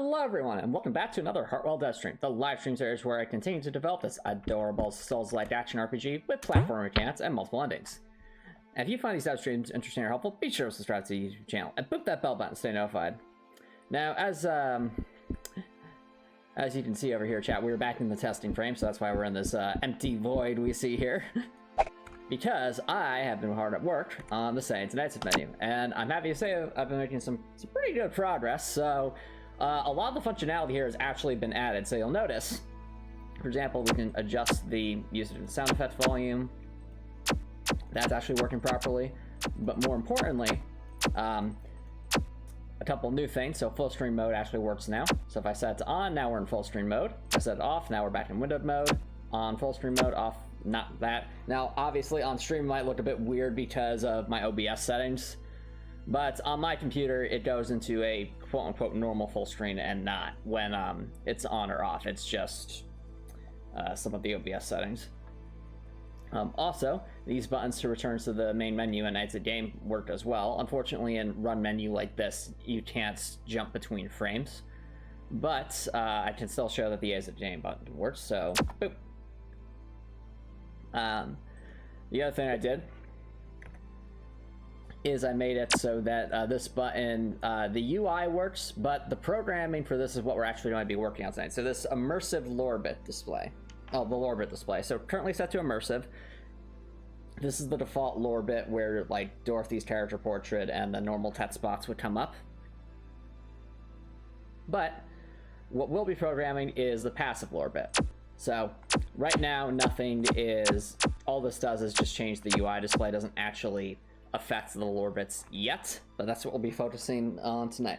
Hello everyone, and welcome back to another Heartwell dev stream, the live stream series where I continue to develop this adorable Souls-like action RPG with platform mechanics and multiple endings. And if you find these dev streams interesting or helpful, be sure to subscribe to the YouTube channel and boop that bell button to stay notified. Now, as you can see over here, chat, we're back in the testing frame, so that's why we're in this empty void we see here. Because I have been hard at work on the Saints and Knights menu, and I'm happy to say I've been making some pretty good progress. So a lot of the functionality here has actually been added. So you'll notice, for example, we can adjust the usage of the sound effect volume. That's actually working properly. But more importantly, a couple new things. So full screen mode actually works now. So if I set it to on, now we're in full screen mode. If I set it off, now we're back in windowed mode. On full screen mode, off, not that. Now, obviously on stream it might look a bit weird because of my OBS settings, but on my computer it goes into a quote-unquote normal full screen and not when it's on or off. It's just some of the OBS settings. Also, these buttons to return to the main menu and exit game work as well. Unfortunately, in run menu like this, you can't jump between frames, but I can still show that the exit game button works, so boop. The other thing I did is I made it so that this button, the UI works, but the programming for this is what we're actually going to be working on tonight. So this immersive lore bit display, the lore bit display. So currently set to immersive. This is the default lore bit where like Dorothy's character portrait and the normal text spots would come up. But what we'll be programming is the passive lore bit. So right now nothing is, all this does is just change the UI display. It doesn't actually affect the lore bits yet, but that's what we'll be focusing on tonight.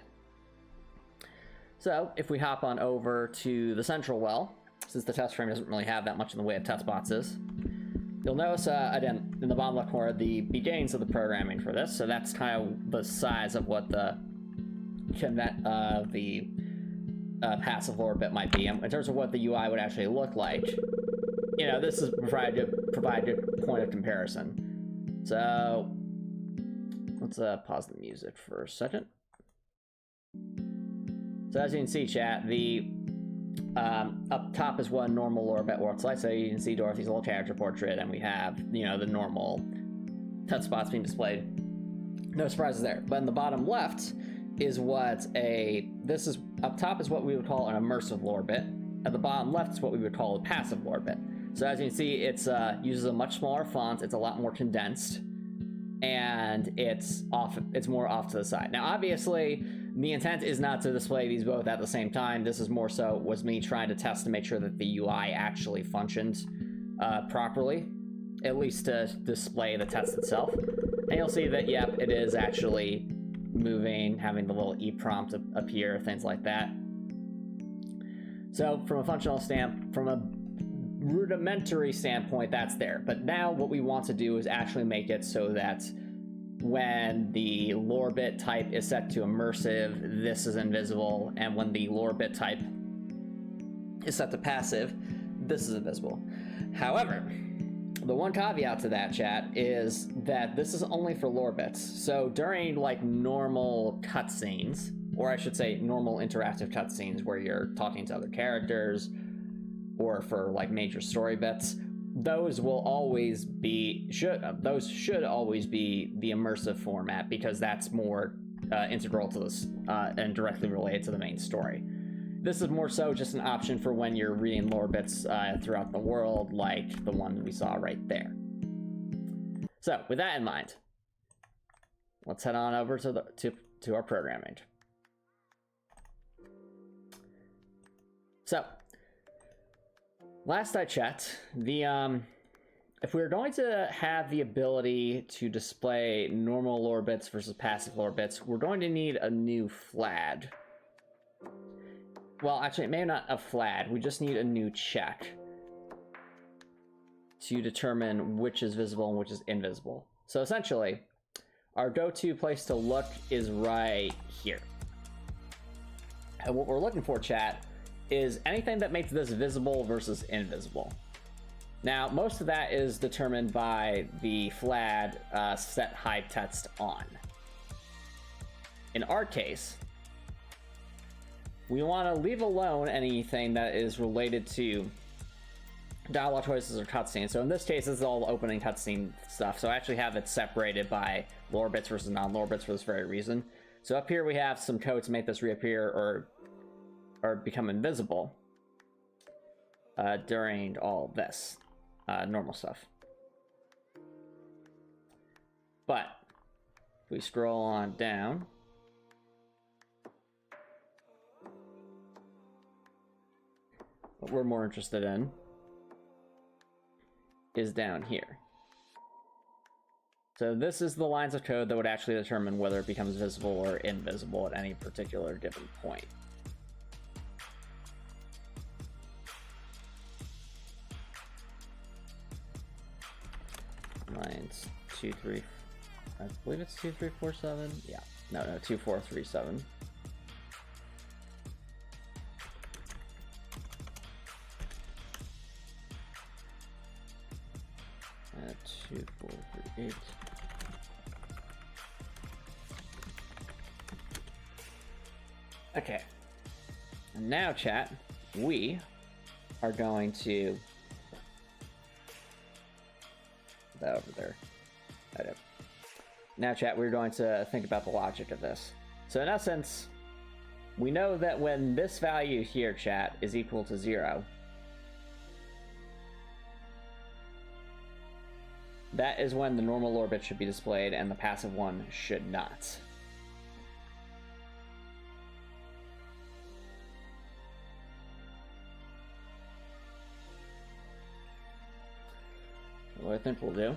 So if we hop on over to the central well, since the test frame doesn't really have that much in the way of test boxes, you'll notice again in the bottom left corner the beginnings of the programming for this. So that's kind of the size of what the passive lore bit might be. In terms of what the UI would actually look like, you know, this is provide a point of comparison. So let's pause the music for a second. So as you can see, chat, the up top is what a normal lore bit looks like. So you can see Dorothy's little character portrait, and we have, you know, the normal touch spots being displayed. No surprises there. But in the bottom left is what this is up top is what we would call an immersive lore bit. At the bottom left is what we would call a passive lore bit. So as you can see, it's uses a much smaller font. It's a lot more condensed, and it's more off to the side. Now, obviously, the intent is not to display these both at the same time. This is more so was me trying to test to make sure that the UI actually functions properly, at least to display the text itself. And you'll see that, yep, it is actually moving, having the little E prompt appear, things like that. So from a functional from a rudimentary standpoint, that's there. But now what we want to do is actually make it so that when the lore bit type is set to immersive, this is invisible, and when the lore bit type is set to passive, this is invisible. However, the one caveat to that, chat, is that this is only for lore bits. So during like normal cutscenes, or I should say normal interactive cutscenes where you're talking to other characters, or for like major story bits, those will always be should always be the immersive format, because that's more integral to this and directly related to the main story. This is more so just an option for when you're reading lore bits throughout the world, like the one we saw right there. So with that in mind, let's head on over to our programming. So last I checked, if we were going to have the ability to display normal lore bits versus passive lore bits, we're going to need a new flag. Well, actually, it may not a flag. We just need a new check to determine which is visible and which is invisible. So essentially, our go-to place to look is right here. And what we're looking for, chat, is anything that makes this visible versus invisible. Now, most of that is determined by the flag set hide text on. In our case, we want to leave alone anything that is related to dialogue choices or cutscenes. So in this case, this is all opening cutscene stuff. So I actually have it separated by lore bits versus non-lore bits for this very reason. So up here we have some code to make this reappear or become invisible during all this normal stuff. But if we scroll on down, what we're more interested in is down here. So this is the lines of code that would actually determine whether it becomes visible or invisible at any particular given point. Lines 2, 3, I believe it's 2, 3, 4, 7. Yeah, no, 2, 4, 3, 7. Uh, 2, 4, 3, 8. Okay. And now, chat, we are going to put that over there. Now, chat, we're going to think about the logic of this. So in essence, we know that when this value here, chat, is equal to 0, that is when the normal lore bit should be displayed and the passive one should not. What I think we'll do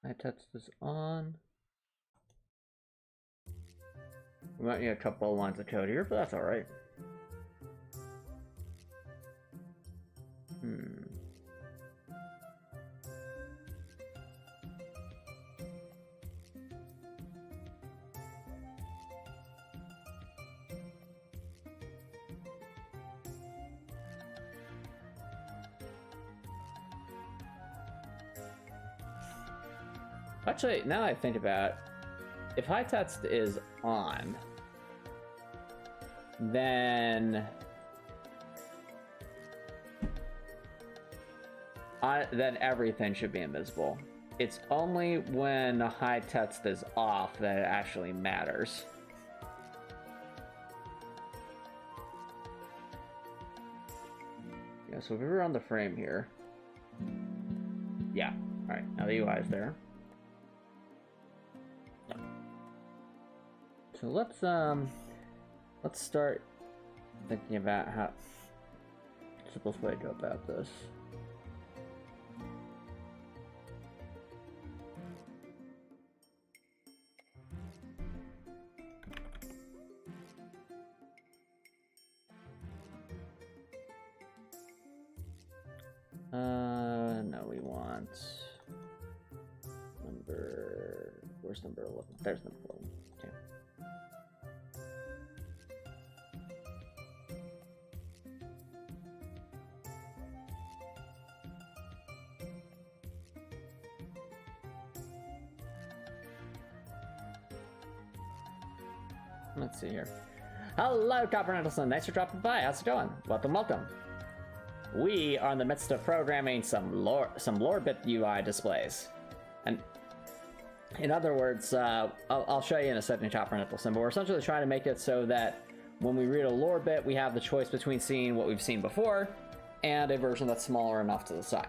I touch this on. We might need a couple of lines of code here, but that's alright. Actually, now I think about it, if high text is on, then everything should be invisible. It's only when high text is off that it actually matters. Yeah, so if we were on the frame here, yeah, all right, now the UI is there. So let's start thinking about how the simplest way to go about this. No, we want where's number 11? There's number 11. Okay. Let's see here. Hello, Copper Nicholson. Thanks for dropping by. How's it going? Welcome. We are in the midst of programming some lore bit UI displays. And in other words, I'll show you in a second, Copper Nicholson, but we're essentially trying to make it so that when we read a lore bit, we have the choice between seeing what we've seen before and a version that's smaller enough to the side.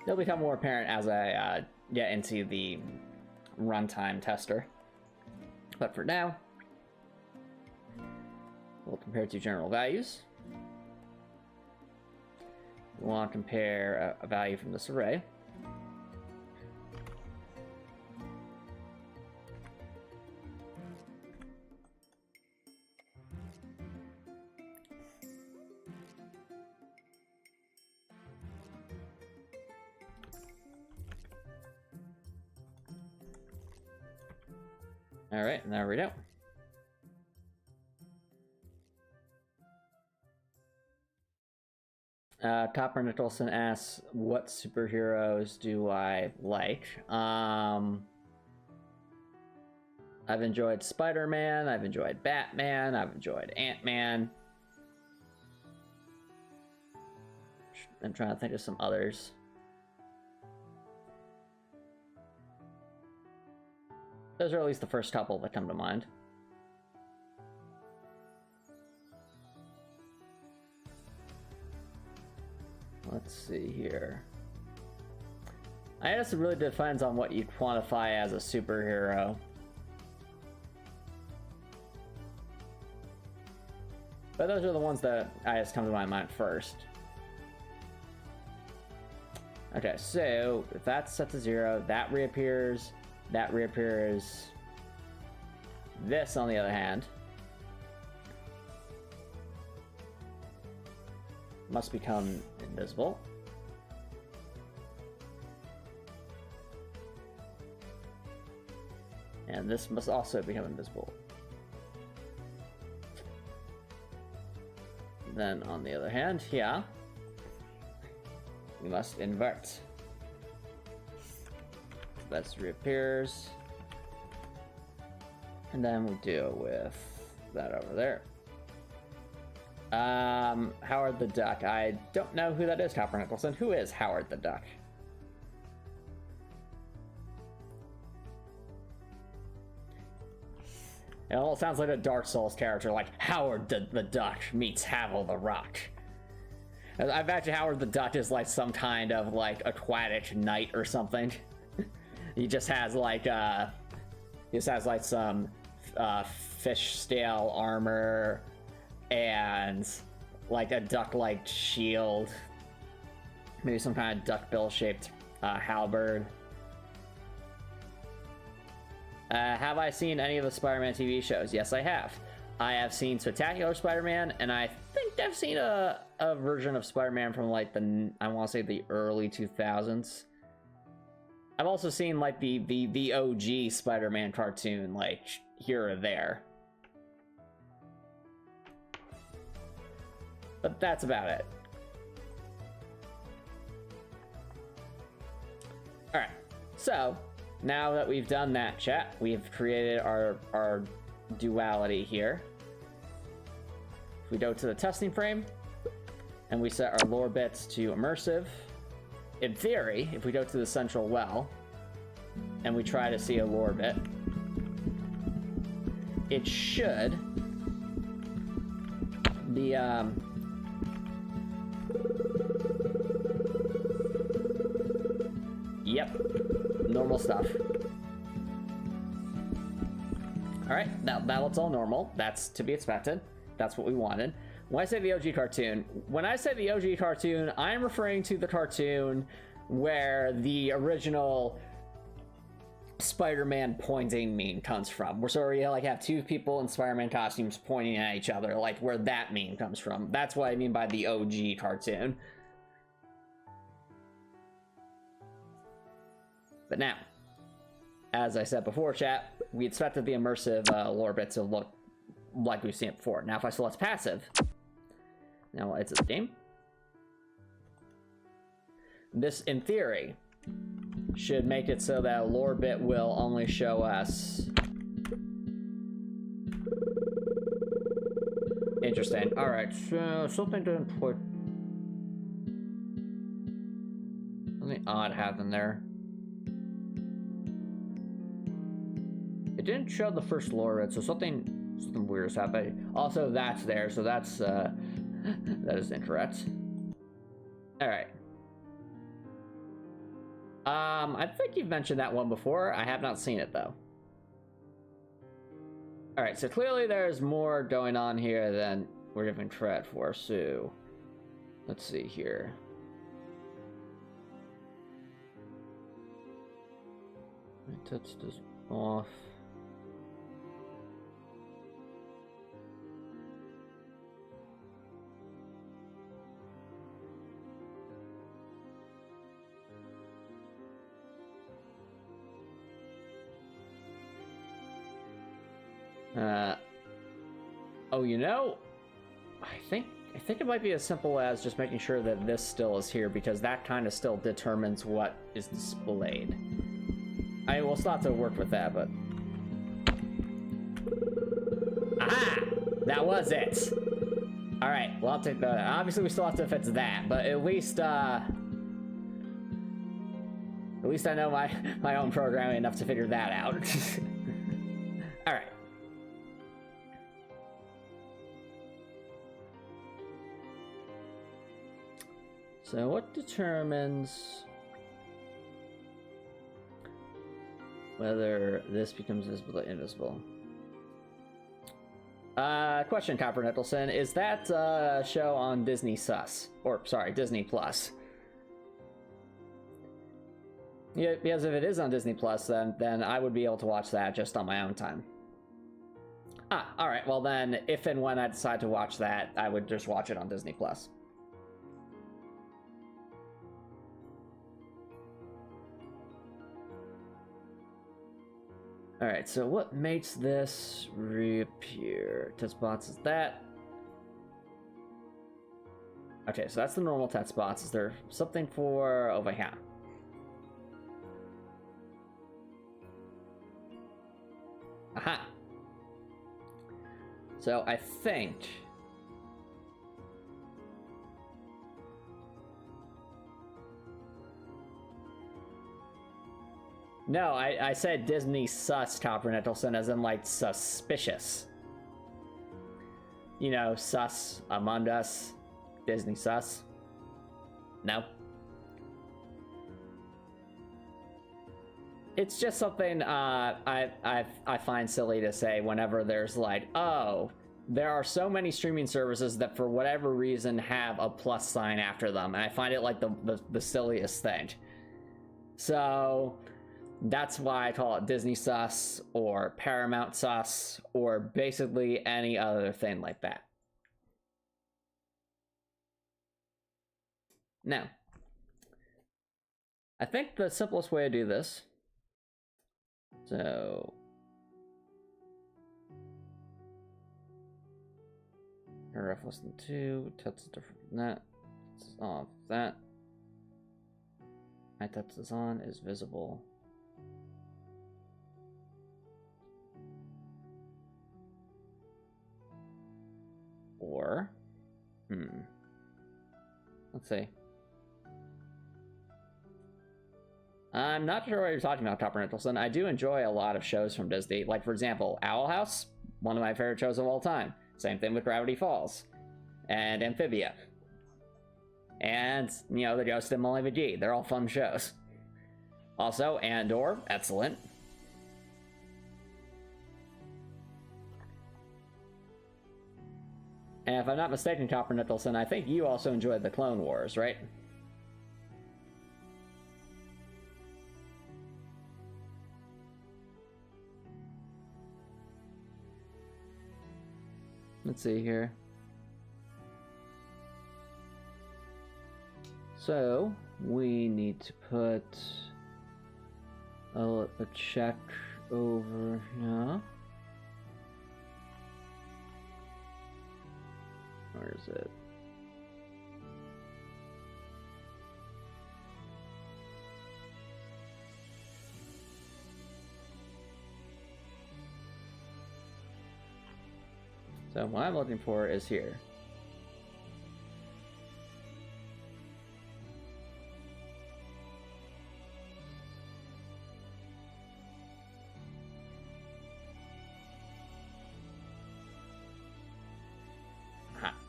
It'll become more apparent as I get into the runtime tester. But for now, we'll compare two general values. We want to compare a value from this array. Alright, there we go. Copper Nicholson asks, what superheroes do I like? I've enjoyed Spider-Man, I've enjoyed Batman, I've enjoyed Ant-Man. I'm trying to think of some others. Those are at least the first couple that come to mind. Let's see here. I guess it really depends on what you quantify as a superhero. But those are the ones that I just come to my mind first. Okay, so if that's set to 0, that reappears, that reappears. This, on the other hand, must become invisible. And this must also become invisible. Then, on the other hand, here, we must invert. That reappears. And then we deal with that over there. Howard the Duck. I don't know who that is, Copper Nicholson. Who is Howard the Duck? It all sounds like a Dark Souls character, like Howard the Duck meets Havel the Rock. I imagine Howard the Duck is like some kind of like aquatic knight or something. He just has like some fish scale armor and like a duck-like shield, maybe some kind of duckbill shaped halberd. Have I seen any of the Spider-Man TV shows? Yes, I have. I have seen Spectacular Spider-Man, and I think I've seen a version of Spider-Man from like I want to say the early 2000s. I've also seen like the OG Spider-Man cartoon, like here or there. But that's about it. Alright, so now that we've done that, chat, we've created our duality here. If we go to the testing frame and we set our lore bits to immersive, in theory, if we go to the central well and we try to see a lore bit, it should be yep, normal stuff. Alright, that looks all normal. That's to be expected. That's what we wanted. When I say the OG cartoon, I'm referring to the cartoon where the original Spider-Man pointing meme comes from. Where we like have two people in Spider-Man costumes pointing at each other, like where that meme comes from. That's what I mean by the OG cartoon. But now, as I said before, chat, we expected the immersive lore bit to look like we've seen it before. Now, if I select passive, now it's a game. This, in theory, should make it so that a lore bit will only show us. Interesting. All right, so something didn't put something odd happened there. It didn't show the first lore bit, so something weird is happening. Also, that's there, so that's that is incorrect. All right. I think you've mentioned that one before. I have not seen it though. All right, so clearly there's more going on here than we're given credit for. So let's see here. I touched this off. Oh, you know, I think it might be as simple as just making sure that this still is here, because that kind of still determines what is displayed. We'll still have to work with that, but... Aha! That was it! Alright, well, I'll take that. Obviously, we still have to fix that, but at least I know my own programming enough to figure that out. Alright. So what determines whether this becomes visible or invisible? Question, Copper Nicholson. Is that show on Disney Sus? Or, sorry, Disney Plus? Yeah, because if it is on Disney Plus, then I would be able to watch that just on my own time. Ah, alright, well then, if and when I decide to watch that, I would just watch it on Disney Plus. Alright, so what makes this reappear? Test spots is that. Okay, so that's the normal test spots. Is there something for over here? Aha! So I think... No, I said Disney sus, Copper Nicholson, as in, like, suspicious. You know, sus, Among Us, Disney sus. No? It's just something I find silly to say whenever there's like, oh, there are so many streaming services that for whatever reason have a plus sign after them, and I find it like the silliest thing. So... that's why I call it Disney sus, or Paramount sus, or basically any other thing like that. Now, I think the simplest way to do this, so... ref less than 2, touch is different from that, it's off that. My touch is on, is visible. Or, let's see. I'm not sure what you're talking about, Copper Nicholson. I do enjoy a lot of shows from Disney. Like, for example, Owl House, one of my favorite shows of all time. Same thing with Gravity Falls. And Amphibia. And, you know, the Ghost and Molly McGee. They're all fun shows. Also, Andor, excellent. And if I'm not mistaken, Copper Nicholson, I think you also enjoyed the Clone Wars, right? Let's see here. So, we need to put a check over here. Where is it? So what I'm looking for is here.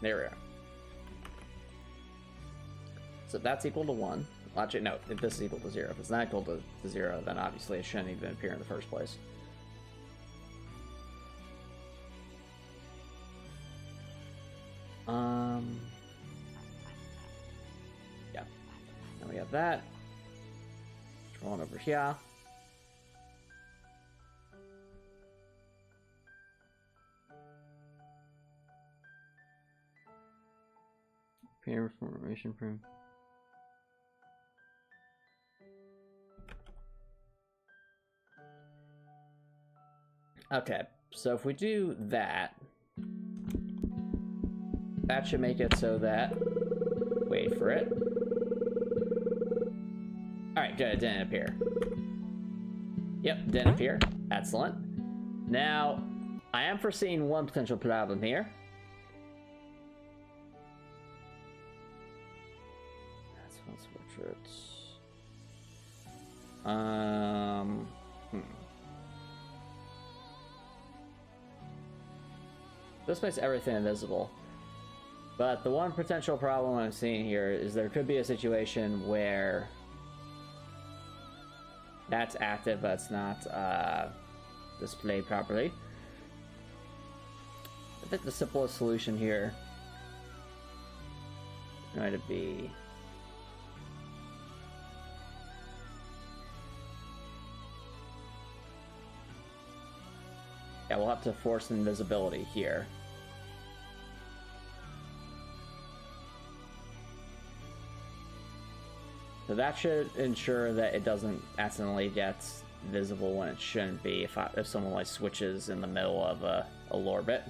There we are. So that's equal to 1. Well, actually, no, if this is equal to 0. If it's not equal to 0, then obviously it shouldn't even appear in the first place. Yeah. Now we have that. Control on over here. Prepare formation proof. Okay, So if we do that, that should make it so that, wait for it. All right, good, it didn't appear. Yep, didn't appear. Excellent. Now, I am foreseeing one potential problem here. That's one switch roots. This makes everything invisible. But the one potential problem I'm seeing here is there could be a situation where that's active, but it's not displayed properly. I think the simplest solution here is going to be yeah, we'll have to force invisibility here. So that should ensure that it doesn't accidentally get visible when it shouldn't be if someone like switches in the middle of a lore bit.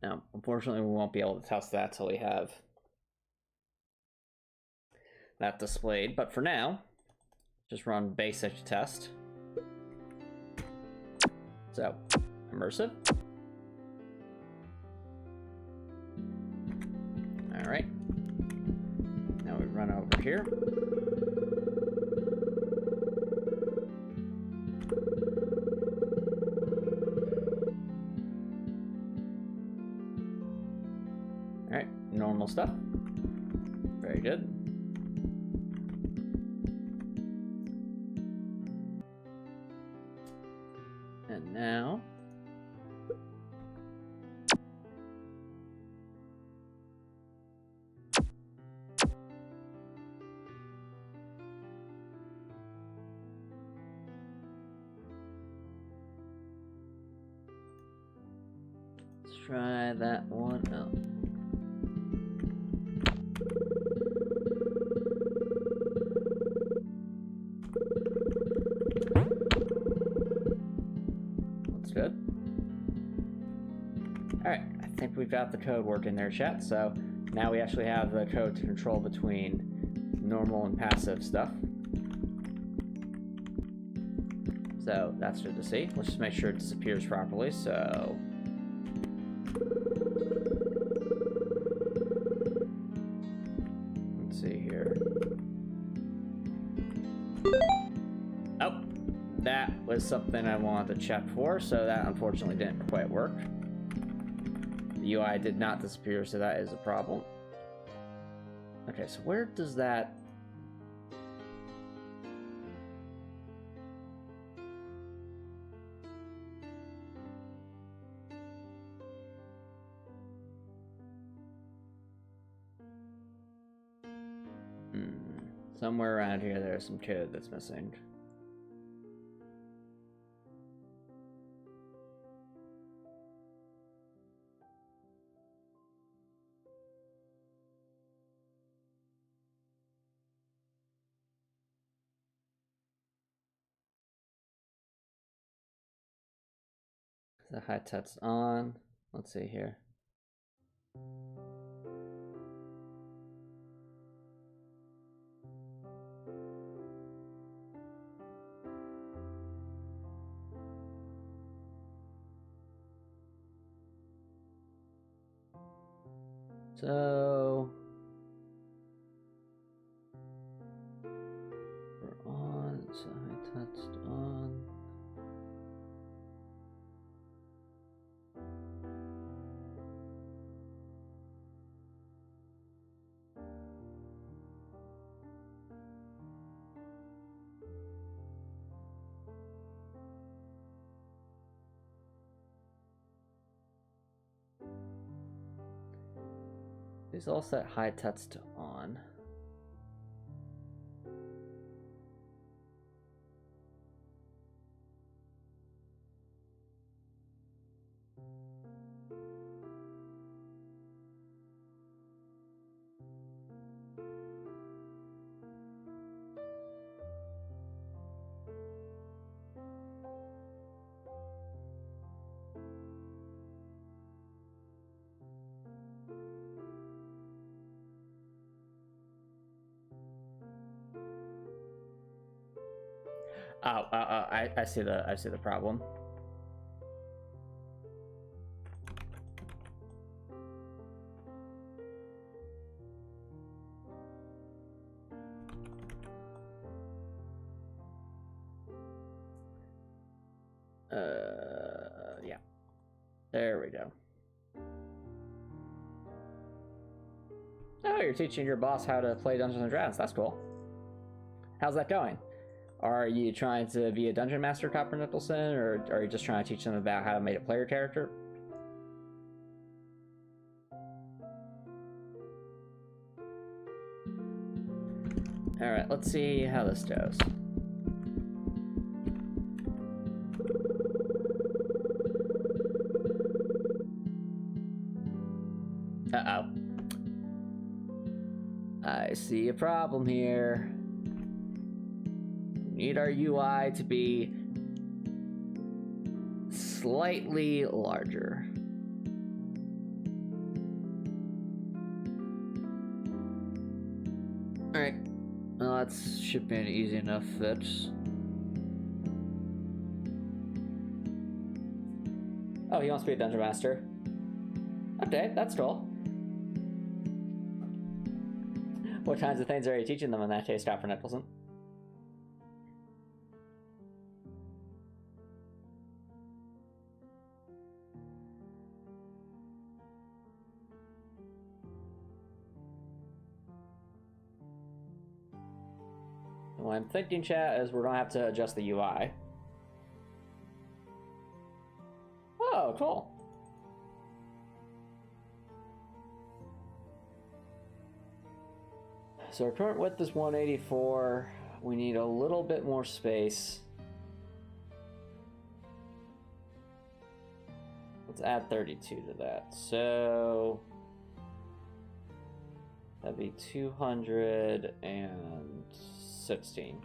Now, unfortunately, we won't be able to test that till we have that displayed, but for now, just run basic test. So, immersive. Alright. Now we run over here. Alright, normal stuff. Very good. And now let's try that one out. Good. Alright, I think we've got the code working there, chat. So now we actually have the code to control between normal and passive stuff. So that's good to see. Let's just make sure it disappears properly. So let's see here. Oh, that was something I wanted to check for, so that unfortunately didn't quite work. The UI did not disappear, so that is a problem. Okay, so where does that... Somewhere around here there's some code that's missing. The high text on. Let's see here. So we're on, so high text on. These all set high text to on. I see the problem. Yeah. There we go. Oh, you're teaching your boss how to play Dungeons and Dragons. That's cool. How's that going? Are you trying to be a dungeon master, Copper Nicholson, or are you just trying to teach them about how to make a player character? Alright, let's see how this goes. Uh-oh. I see a problem here. We need our UI to be slightly larger. Alright. Well, that should be an easy enough fix. Oh, he wants to be a dungeon master. Okay, that's cool. What kinds of things are you teaching them in that case, Dr. Nicholson? What I'm thinking, chat, is we're gonna have to adjust the UI. Oh, cool. So our current width is 184. We need a little bit more space. Let's add 32 to that. So that'd be 216.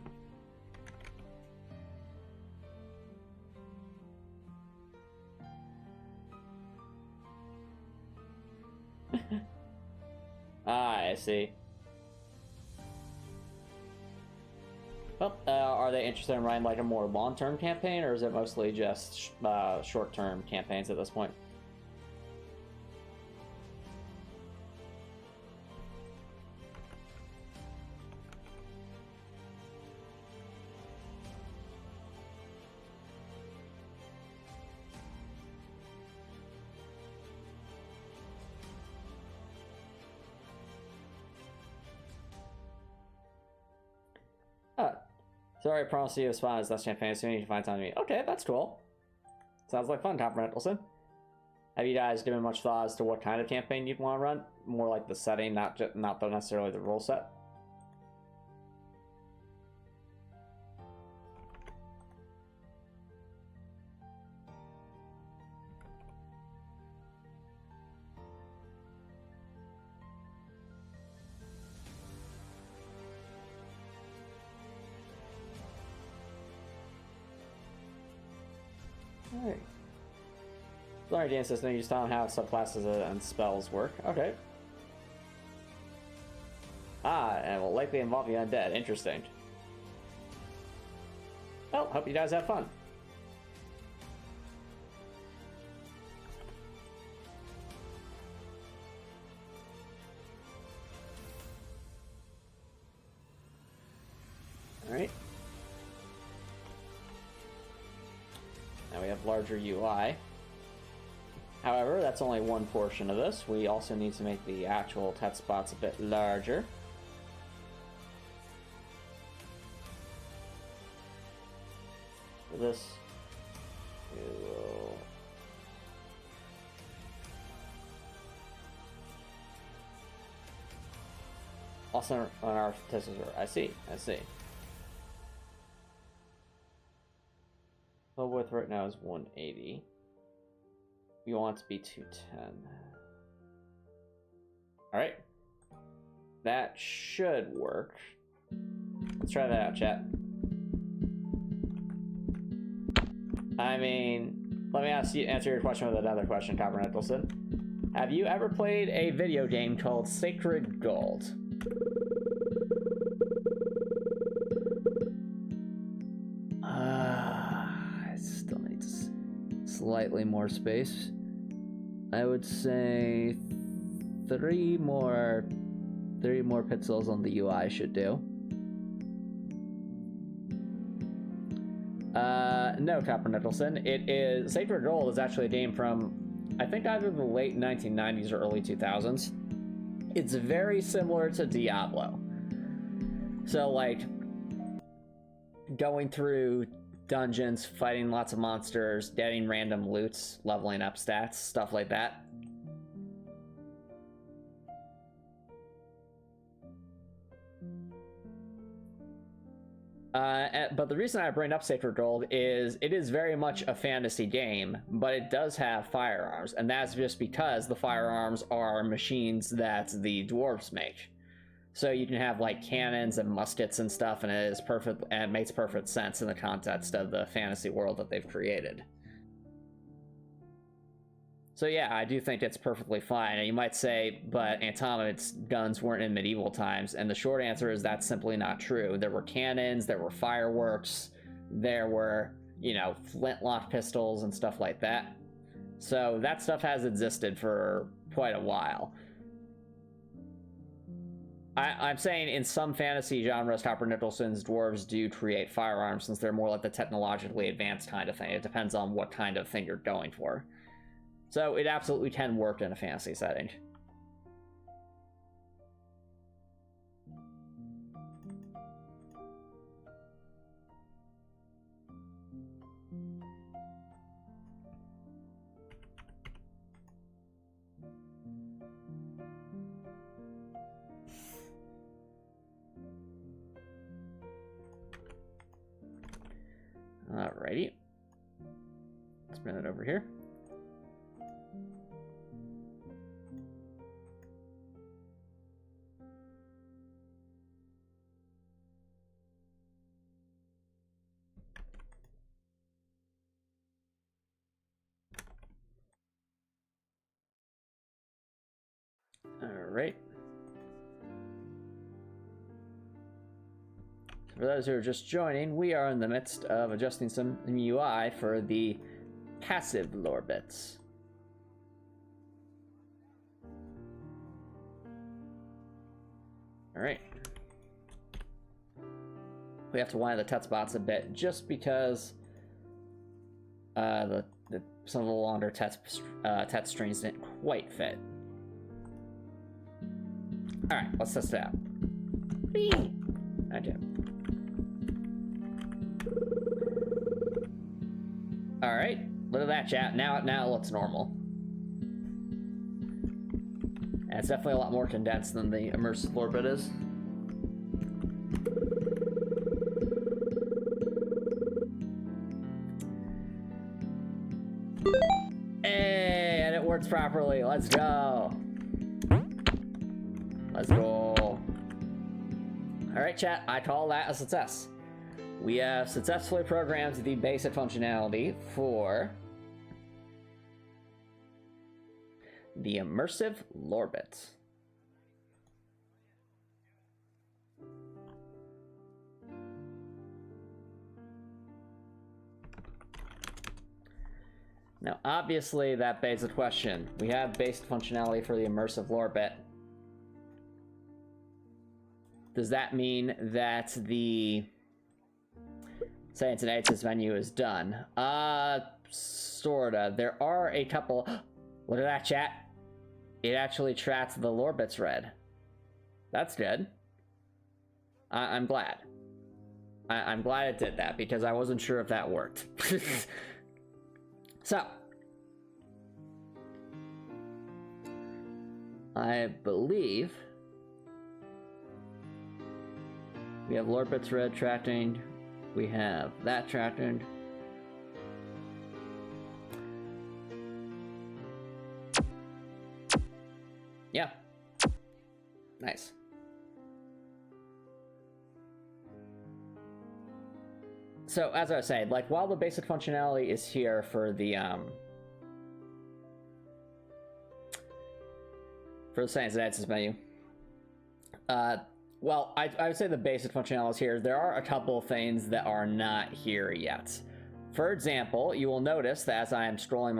I see. Well, are they interested in running like a more long-term campaign, or is it mostly just short-term campaigns at this point? Sorry, I promised you a spot as less campaign. Soon you can find time to meet. Okay, that's cool. Sounds like fun, Copper Nicholson. Have you guys given much thought as to what kind of campaign you'd want to run? More like the setting, not necessarily the rule set. Alright. Sorry, game system, you just don't have subclasses and spells work. Okay. Ah, and will likely involve the undead. Interesting. Well, hope you guys have fun. Alright. Now we have larger UI. However, that's only one portion of this. We also need to make the actual text spots a bit larger. For this, we will also on our text. I see. The width right now is 180. We want it to be 210. Alright. That should work. Let's try that out, chat. I mean, let me answer your question with another question, Copper Nicholson. Have you ever played a video game called Sacred Gold? slightly more space. I would say 3 more pixels on the UI should do. No, Copper Nicholson. It is Sacred Gold is actually a game from, I think, either the late 1990s or early 2000s. It's very similar to Diablo. So, like, going through dungeons, fighting lots of monsters, getting random loots, leveling up stats, stuff like that. But the reason I bring up Sacred Gold is it is very much a fantasy game, but it does have firearms, and that's just because the firearms are machines that the dwarves make. So you can have like cannons and muskets and stuff, and it is perfect, and it makes perfect sense in the context of the fantasy world that they've created. So yeah, I do think it's perfectly fine. And you might say, but Antomicx guns weren't in medieval times, and the short answer is that's simply not true. There were cannons, there were fireworks, there were, you know, flintlock pistols and stuff like that. So that stuff has existed for quite a while. I'm saying in some fantasy genres, Copper Nicholson's dwarves do create firearms, since they're more like the technologically advanced kind of thing. It depends on what kind of thing you're going for. So it absolutely can work in a fantasy setting. Alrighty. Let's bring it over here. Alright. For those who are just joining, we are in the midst of adjusting some UI for the passive lore bits. Alright. We have to wind the tut spots a bit just because some of the longer tut strings didn't quite fit. Alright, let's test it out. Okay. Alright, look at that, chat. Now it looks normal. And it's definitely a lot more condensed than the immersive lore bit is. Hey, and it works properly. Let's go. Let's go. Alright, chat, I call that a success. We have successfully programmed the basic functionality for the immersive lore bits. Now, obviously, that begs the question. We have basic functionality for the immersive lore bit. Does that mean that the Saints and Eights menu is done? Sorta. There are a couple. Look at that, chat. It actually tracks the lore bits red. That's good. I'm glad. I'm glad it did that, because I wasn't sure if that worked. So, I believe we have lore bits red tracking. We have that tracking. Yeah. Nice. So, as I was saying, like, while the basic functionality is here for the Saints and Eights menu, well, I would say the basic functionality is here. There are a couple of things that are not here yet. For example, you will notice that as I am scrolling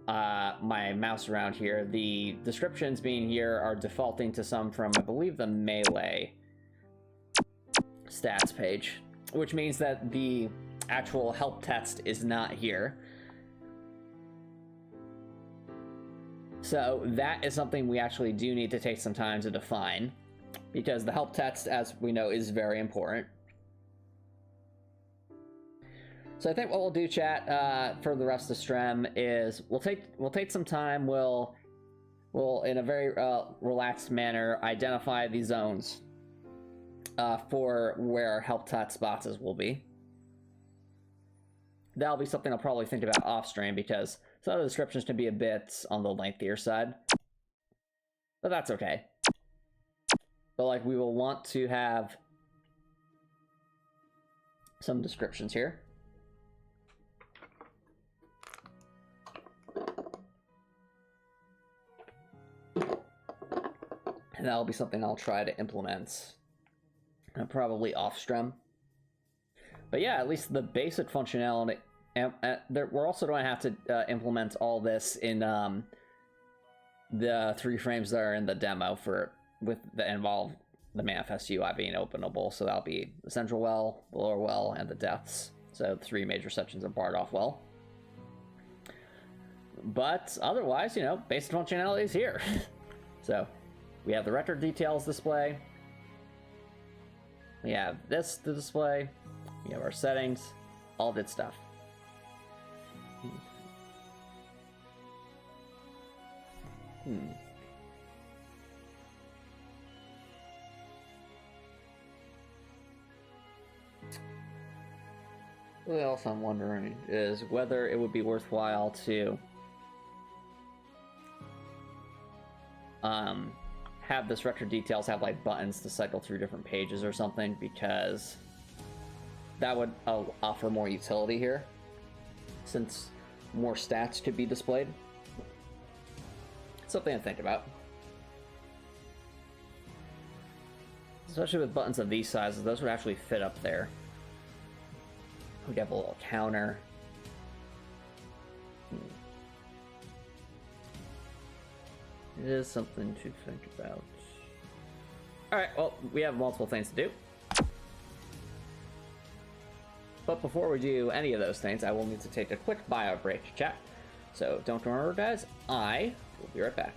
my mouse around here, the descriptions being here are defaulting to some from, I believe, the melee stats page, which means that the actual help text is not here. So that is something we actually do need to take some time to define, because the help text, as we know, is very important. So I think what we'll do, chat, for the rest of the stream is we'll take some time. We'll in a very relaxed manner identify the zones for where our help text boxes will be. That'll be something I'll probably think about off stream, because some of the descriptions can be a bit on the lengthier side, but that's okay. But like, we will want to have some descriptions here. And that'll be something I'll try to implement probably off stream. But yeah, at least the basic functionality. We're also going to have to implement all this in the 3 frames that are in the demo that involve the manifest UI being openable. So that'll be the central well, the lower well, and the depths. So 3 major sections of Bardoff well. But otherwise, you know, basic functionality is here. So we have the record details display. We have this to display. We have our settings, all good stuff. What else I'm wondering is whether it would be worthwhile to have this record details have like buttons to cycle through different pages or something, because that would offer more utility here, since more stats could be displayed. Something to think about. Especially with buttons of these sizes, those would actually fit up there. We'd have a little counter. It is something to think about. Alright, well, we have multiple things to do. But before we do any of those things, I will need to take a quick bio break, chat. So don't go anywhere, guys. I will be right back.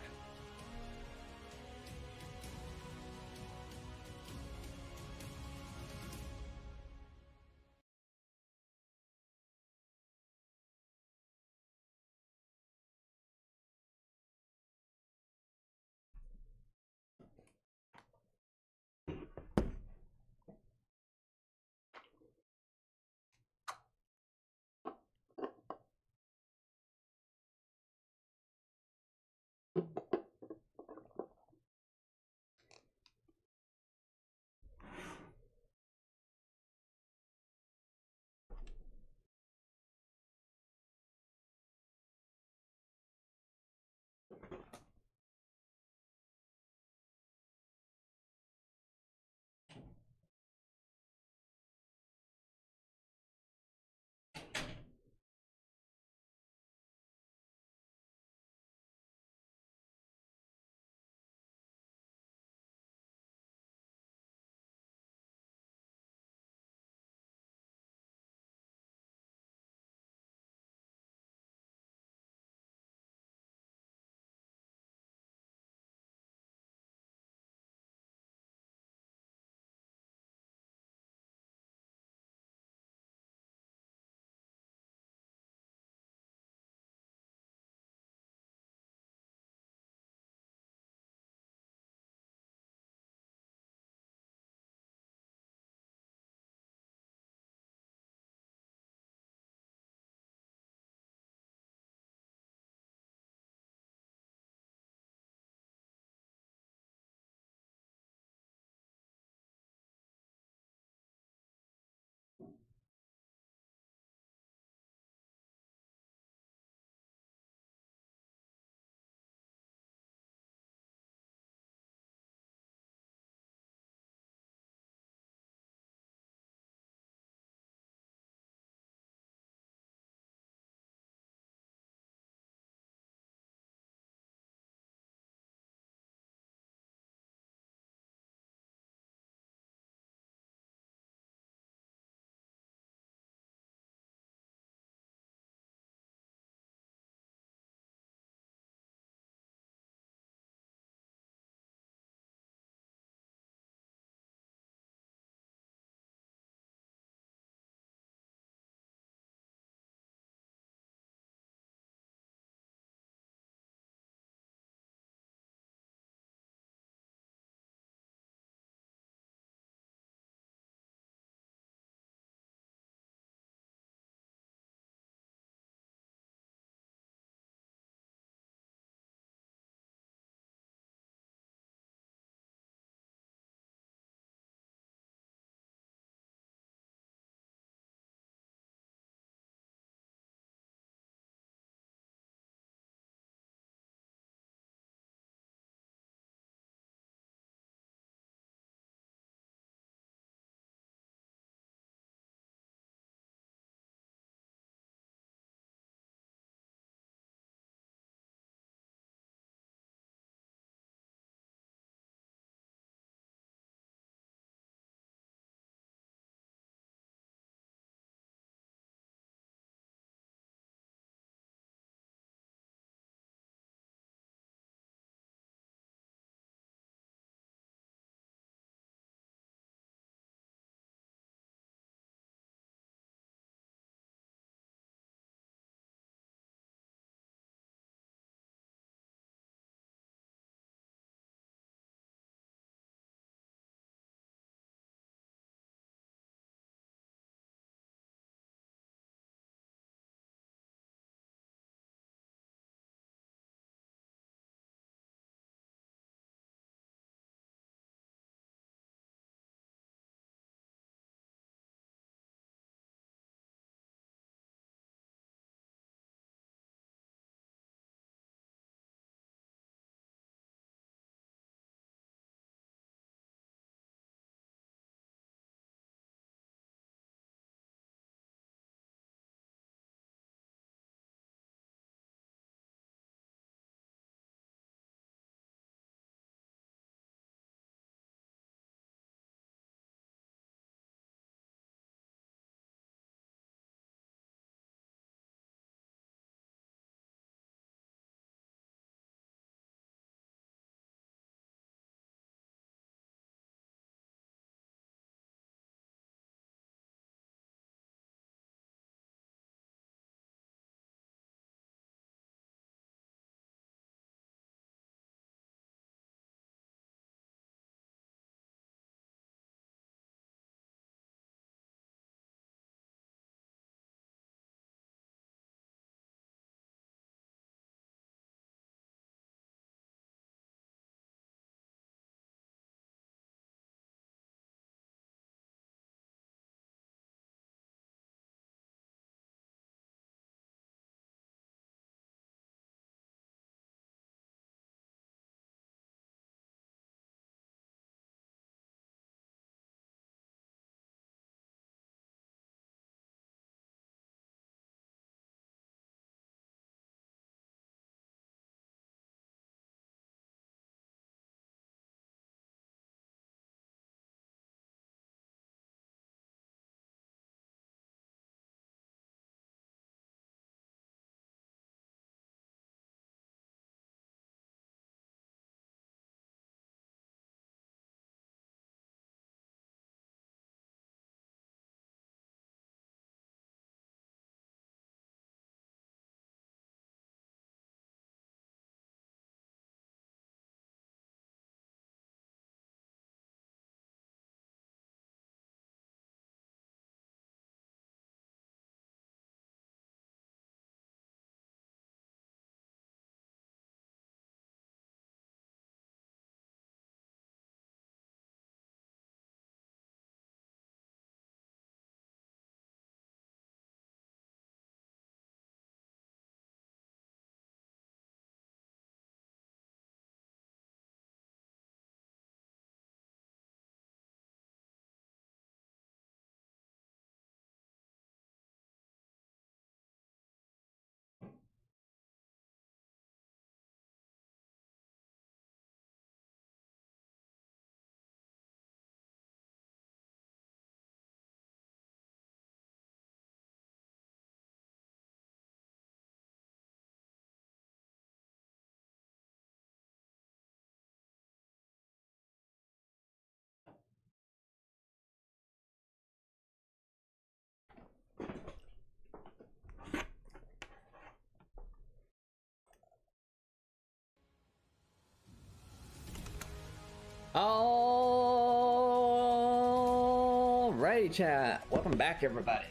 Alrighty, chat. Welcome back, everybody.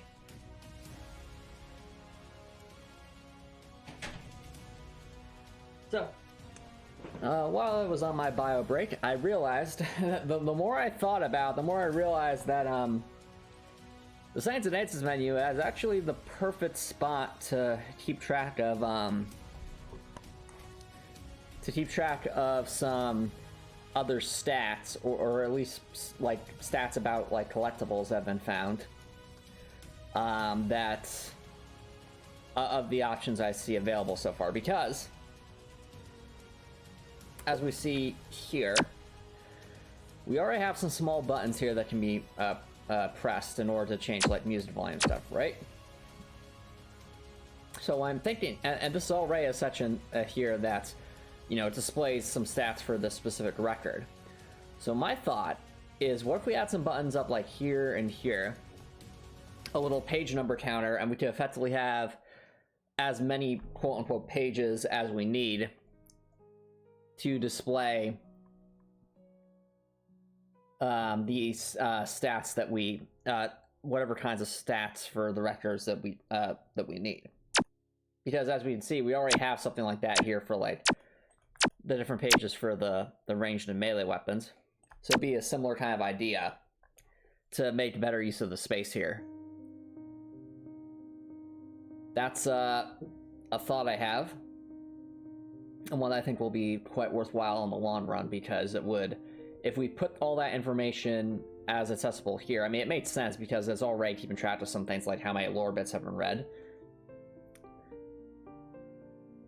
So, while I was on my bio break, I realized the more I thought about, the more I realized that the Science and Answers menu is actually the perfect spot to keep track of some other stats, or at least like stats about like collectibles that have been found, that of the options I see available so far, because as we see here, we already have some small buttons here that can be pressed in order to change like music volume stuff, right? So I'm thinking, and this already is a section here that, you know, displays some stats for this specific record. So my thought is, what if we add some buttons up like here and here, a little page number counter, and we could effectively have as many quote-unquote pages as we need to display these stats that we, whatever kinds of stats for the records that we need. Because as we can see, we already have something like that here for like the different pages for the ranged and melee weapons. So it'd be a similar kind of idea to make better use of the space here. That's a thought I have, and one I think will be quite worthwhile in the long run, because it would, if we put all that information as accessible here, I mean, it makes sense because it's already keeping track of some things like how many lore bits have been read.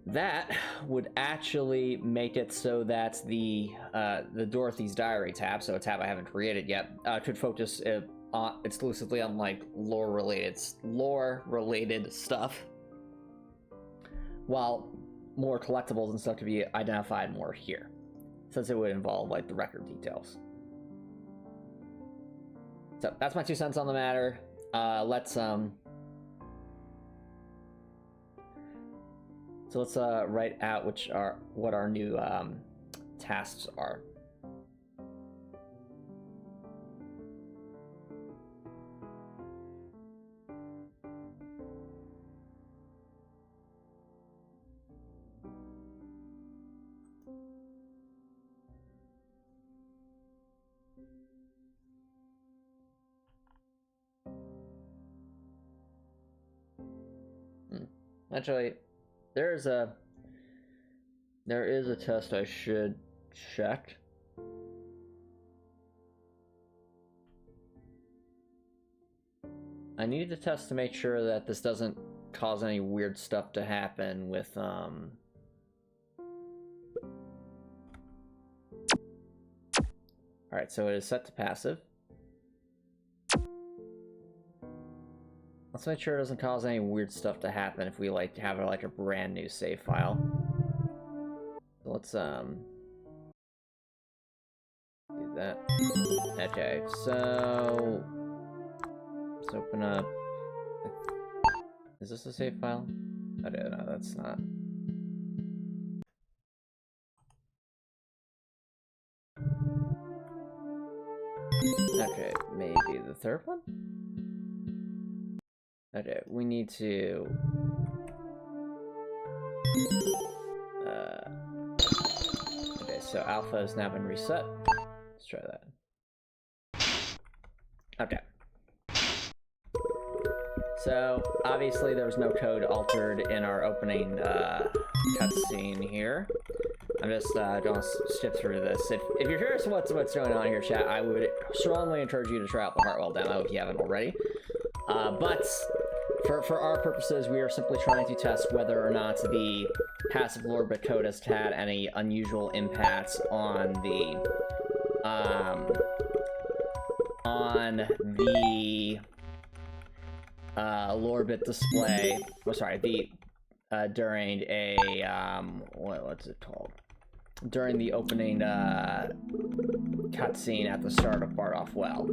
That would actually make it so that the Dorothy's Diary tab, so a tab I haven't created yet, could focus exclusively on like lore-related stuff, while more collectibles and stuff could be identified more here, since it would involve like the record details. So that's my 2 cents on the matter. Let's write out what our new tasks are. Actually, there is a test I should check. I need to test to make sure that this doesn't cause any weird stuff to happen with Alright, so it is set to passive. Let's make sure it doesn't cause any weird stuff to happen if we like have like a brand new save file. So let's do that. Okay, so let's open up. Is this a save file? I don't know, that's not. Okay, maybe the third one? Okay, we need to okay, so alpha has now been reset. Let's try that. Okay. So obviously there was no code altered in our opening cutscene here. I'm just gonna skip through this. If you're curious what's going on here, chat, I would strongly encourage you to try out the Heartwell demo if you haven't already. But for our purposes, we are simply trying to test whether or not the passive lore bit code has had any unusual impacts on the lore bit display. Oh, sorry, during a what's it called? During the opening cutscene at the start of Heartwell.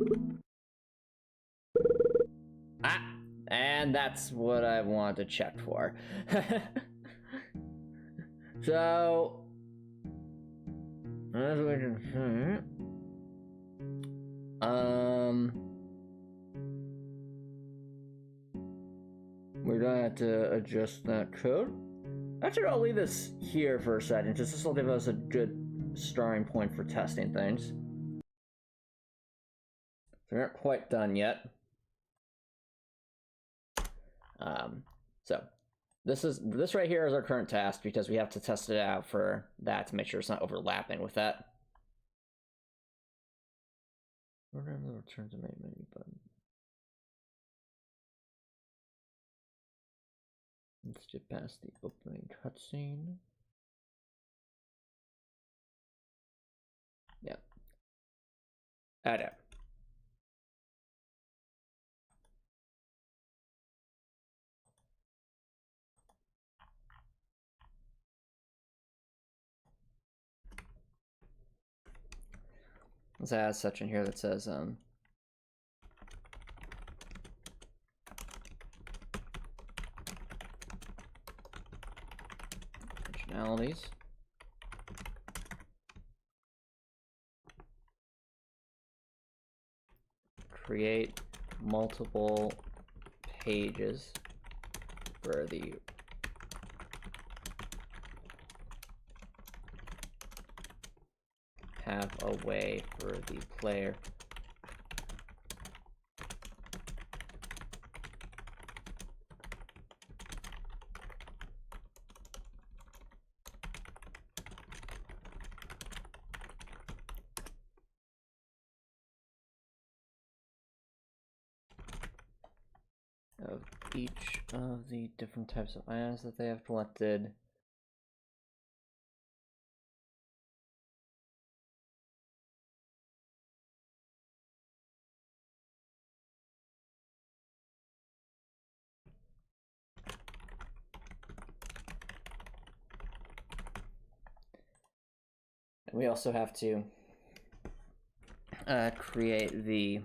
And that's what I wanted to check for. So, as we can see, We're gonna have to adjust that code. Actually, I'll leave this here for a second, just this will give us a good starting point for testing things. We aren't quite done yet. So this right here is our current task because we have to test it out for that to make sure it's not overlapping with that. Program the return to main menu button. Let's get past the opening cutscene. Yeah. Add it. Let's add a section here that says functionalities. Create multiple pages for the have a way for the player of each of the different types of items that they have collected. And we also have to create the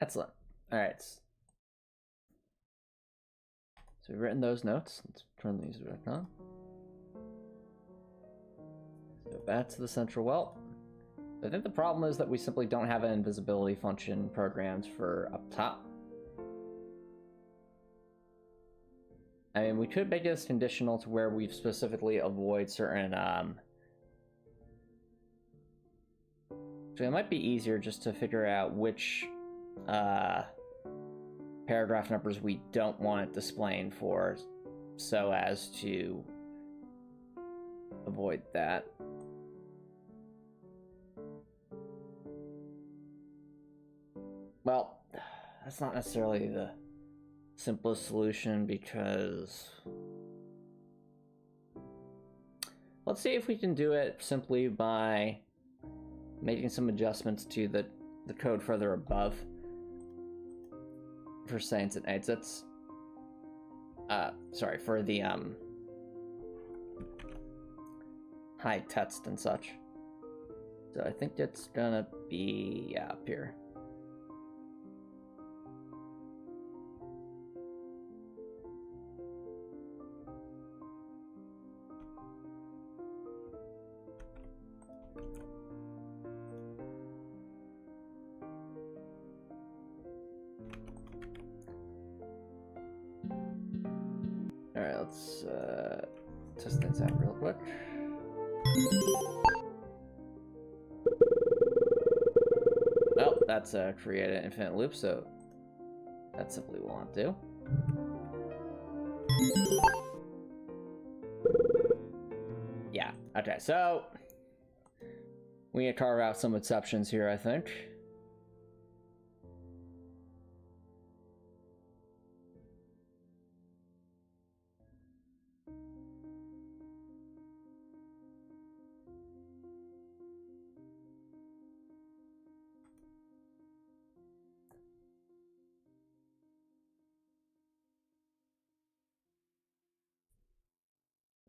excellent. All right. So we've written those notes. Let's turn these back on. So back to the central well. I think the problem is that we simply don't have an invisibility function programmed for up top. I mean, we could make this conditional to where we specifically avoid certain, so it might be easier just to figure out which, paragraph numbers we don't want it displaying for, so as to avoid that. Well, that's not necessarily the simplest solution because let's see if we can do it simply by making some adjustments to the code further above for saints and exits. Sorry, for the high text and such. So I think it's gonna be up here. Alright, let's test things out real quick. Well, that's create an infinite loop, so that simply will not do. Yeah, okay, so we need to carve out some exceptions here, I think.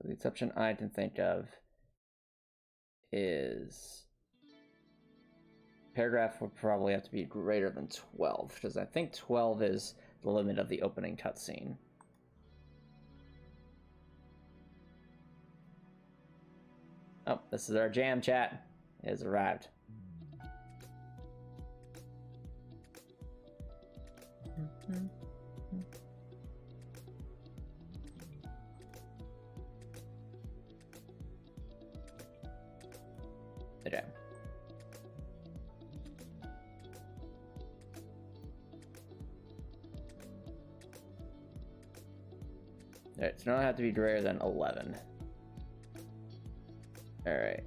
The exception I can think of is paragraph would probably have to be greater than 12, because I think 12 is the limit of the opening cutscene. Oh, this is our jam chat. It has arrived. Okay. Alright, so now I have to be greater than 11. Alright.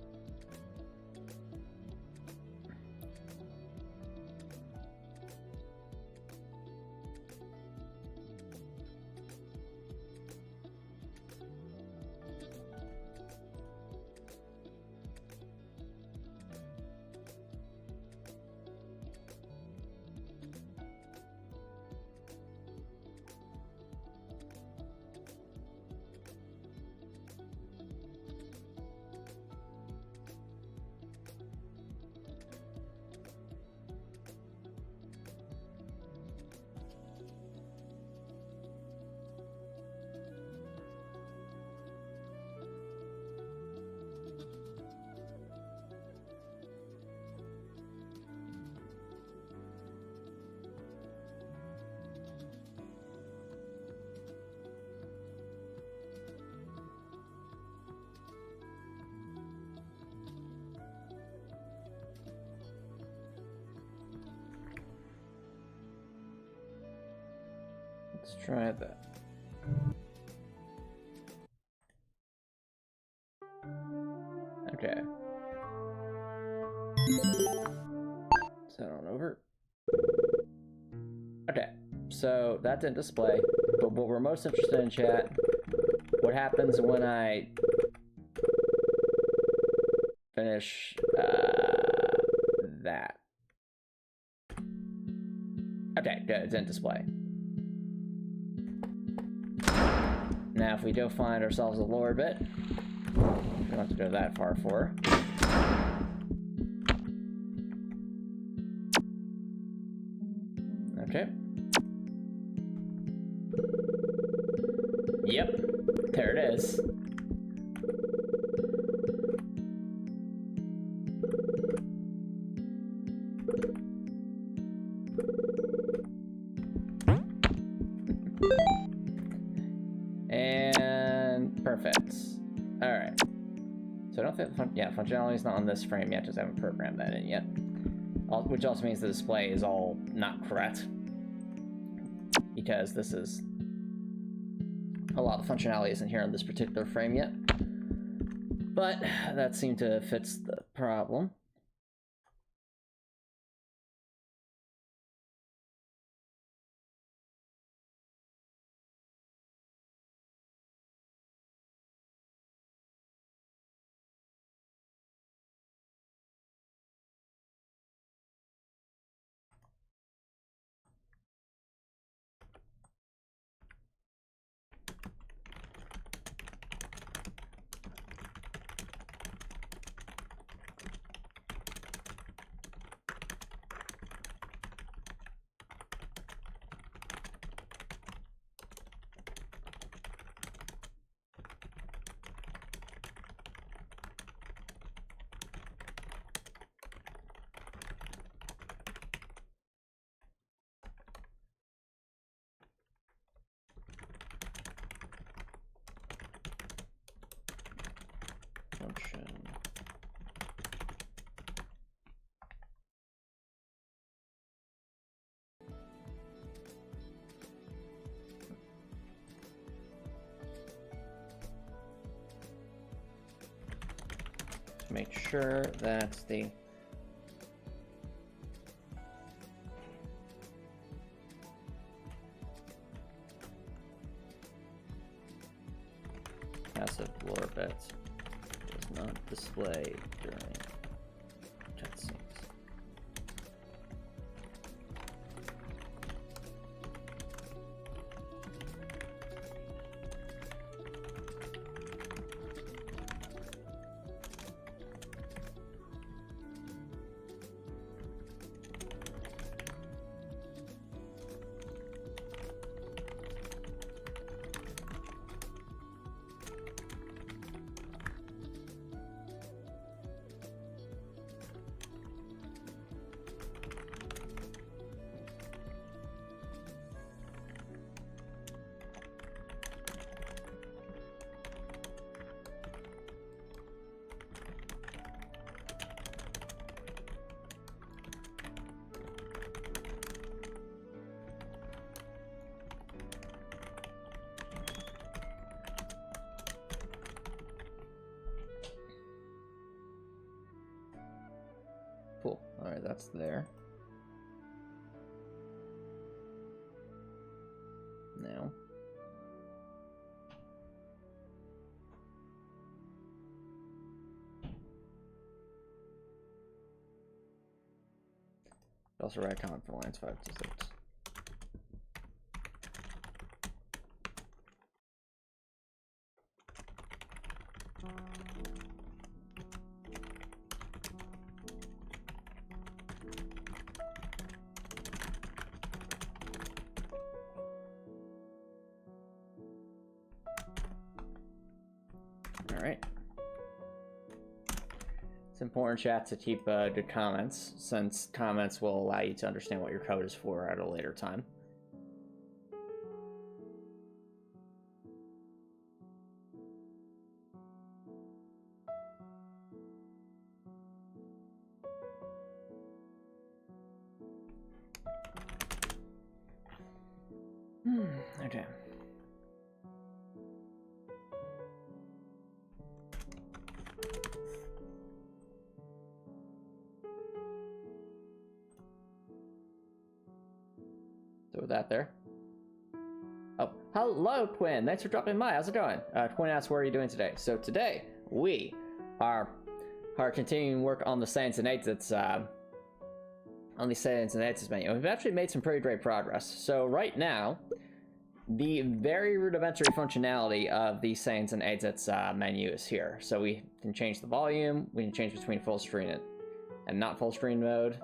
Let's try that. Okay. Set on over. Okay, so that didn't display, but what we're most interested in, chat, what happens when I finish that? Okay, good, it didn't display. Now, if we go find ourselves a lower bit, we don't have to go that far for. Okay. Yep, there it is. And perfect. All right. So I don't think, functionality is not on this frame yet, just haven't programmed that in yet. Which also means the display is all not correct, because this is a lot of functionality isn't here on this particular frame yet. But that seemed to fix the problem. Function. Make sure that's the passive lower bits does not display during cutscenes. Cool. Alright, that's there. Now. Also write comment for lines 5 to 6. Alright. It's important, chat, to keep good comments, since comments will allow you to understand what your code is for at a later time. Okay. So with that there. Oh, hello, Quinn. Thanks for dropping by. How's it going? Quinn asks, what are you doing today? So today, we are continuing work on the Saints and Exits, on the Saints and Exits menu. We've actually made some pretty great progress. So right now, the very rudimentary functionality of the Saints and Exits menu is here. So we can change the volume, we can change between full screen and not full screen mode.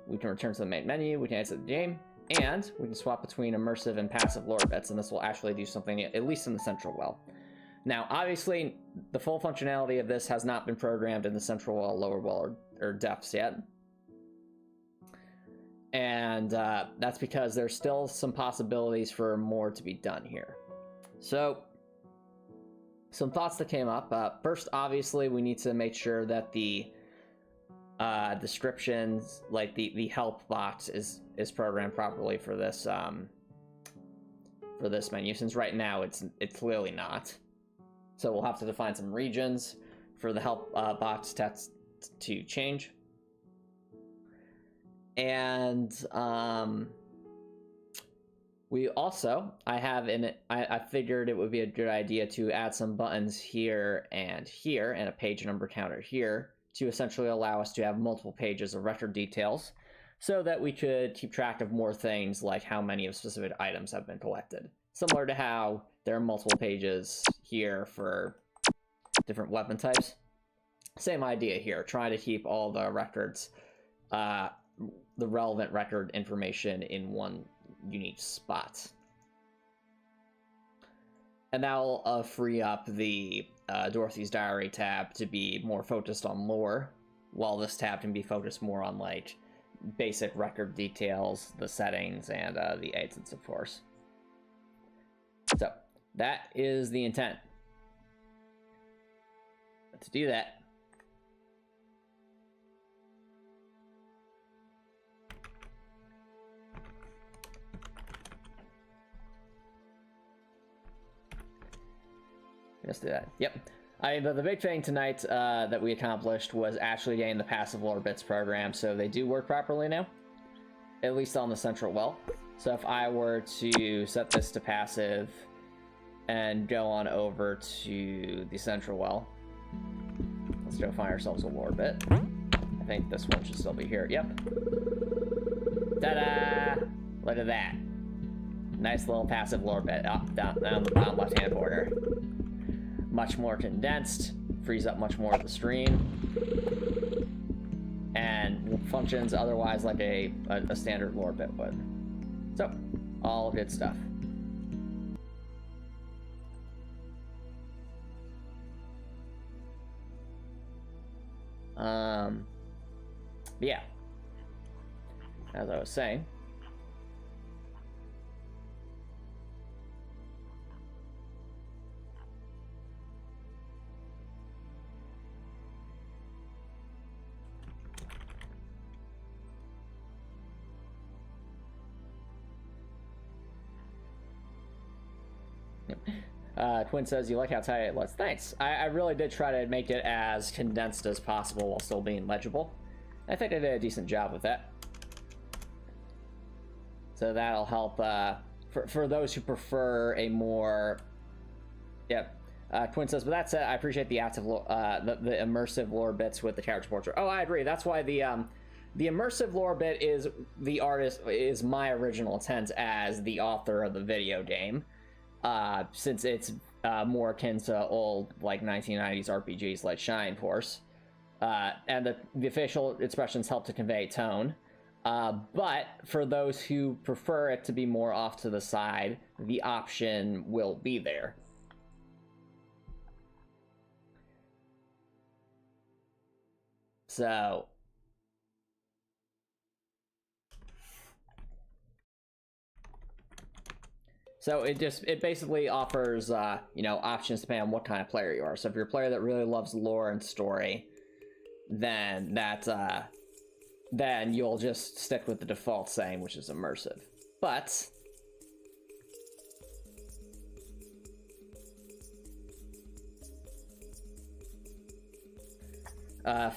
We can return to the main menu, we can exit the game, and we can swap between immersive and passive lore bits, and this will actually do something, at least in the central well. Now, obviously, the full functionality of this has not been programmed in the central well, lower well, or depths yet. And that's because there's still some possibilities for more to be done here. So, some thoughts that came up. First, obviously, we need to make sure that the descriptions, like the help box, is programmed properly for this menu, since right now it's clearly not. So we'll have to define some regions for the help box text to change. And we also, I figured it would be a good idea to add some buttons here, and a page number counter here, to essentially allow us to have multiple pages of record details, so that we could keep track of more things, like how many of specific items have been collected. Similar to how there are multiple pages here for different weapon types. Same idea here, trying to keep all the records, the relevant record information in one unique spot. And that'll free up the Dorothy's Diary tab to be more focused on lore, while this tab can be focused more on, like, basic record details, the settings, and the exits, of course. So, that is the intent. But to do that, let's do that. Yep. The big thing tonight that we accomplished was actually getting the passive lore bits program, so they do work properly now, at least on the central well. So if I were to set this to passive and go on over to the central well, let's go find ourselves a lore bit. I think this one should still be here. Yep. Ta-da! Look at that. Nice little passive lore bit up, down the bottom left-hand corner. Much more condensed, frees up much more of the screen, and functions otherwise like a standard lore bit would. So, all good stuff. Yeah. As I was saying, Twin says, you like how tight it was. Thanks. I really did try to make it as condensed as possible while still being legible. I think they did a decent job with that. So that'll help for those who prefer a more... Yep. Twin says, but that said, I appreciate the active, the immersive lore bits with the character portrait. Oh, I agree. That's why the immersive lore bit is the artist, is my original intent as the author of the video game, since it's more akin to old, like, 1990s RPGs like Shining Force, and the facial expressions help to convey tone. But for those who prefer it to be more off to the side, the option will be there. So it basically offers, you know, options depending on what kind of player you are. So if you're a player that really loves lore and story, then then you'll just stick with the default setting, which is immersive. But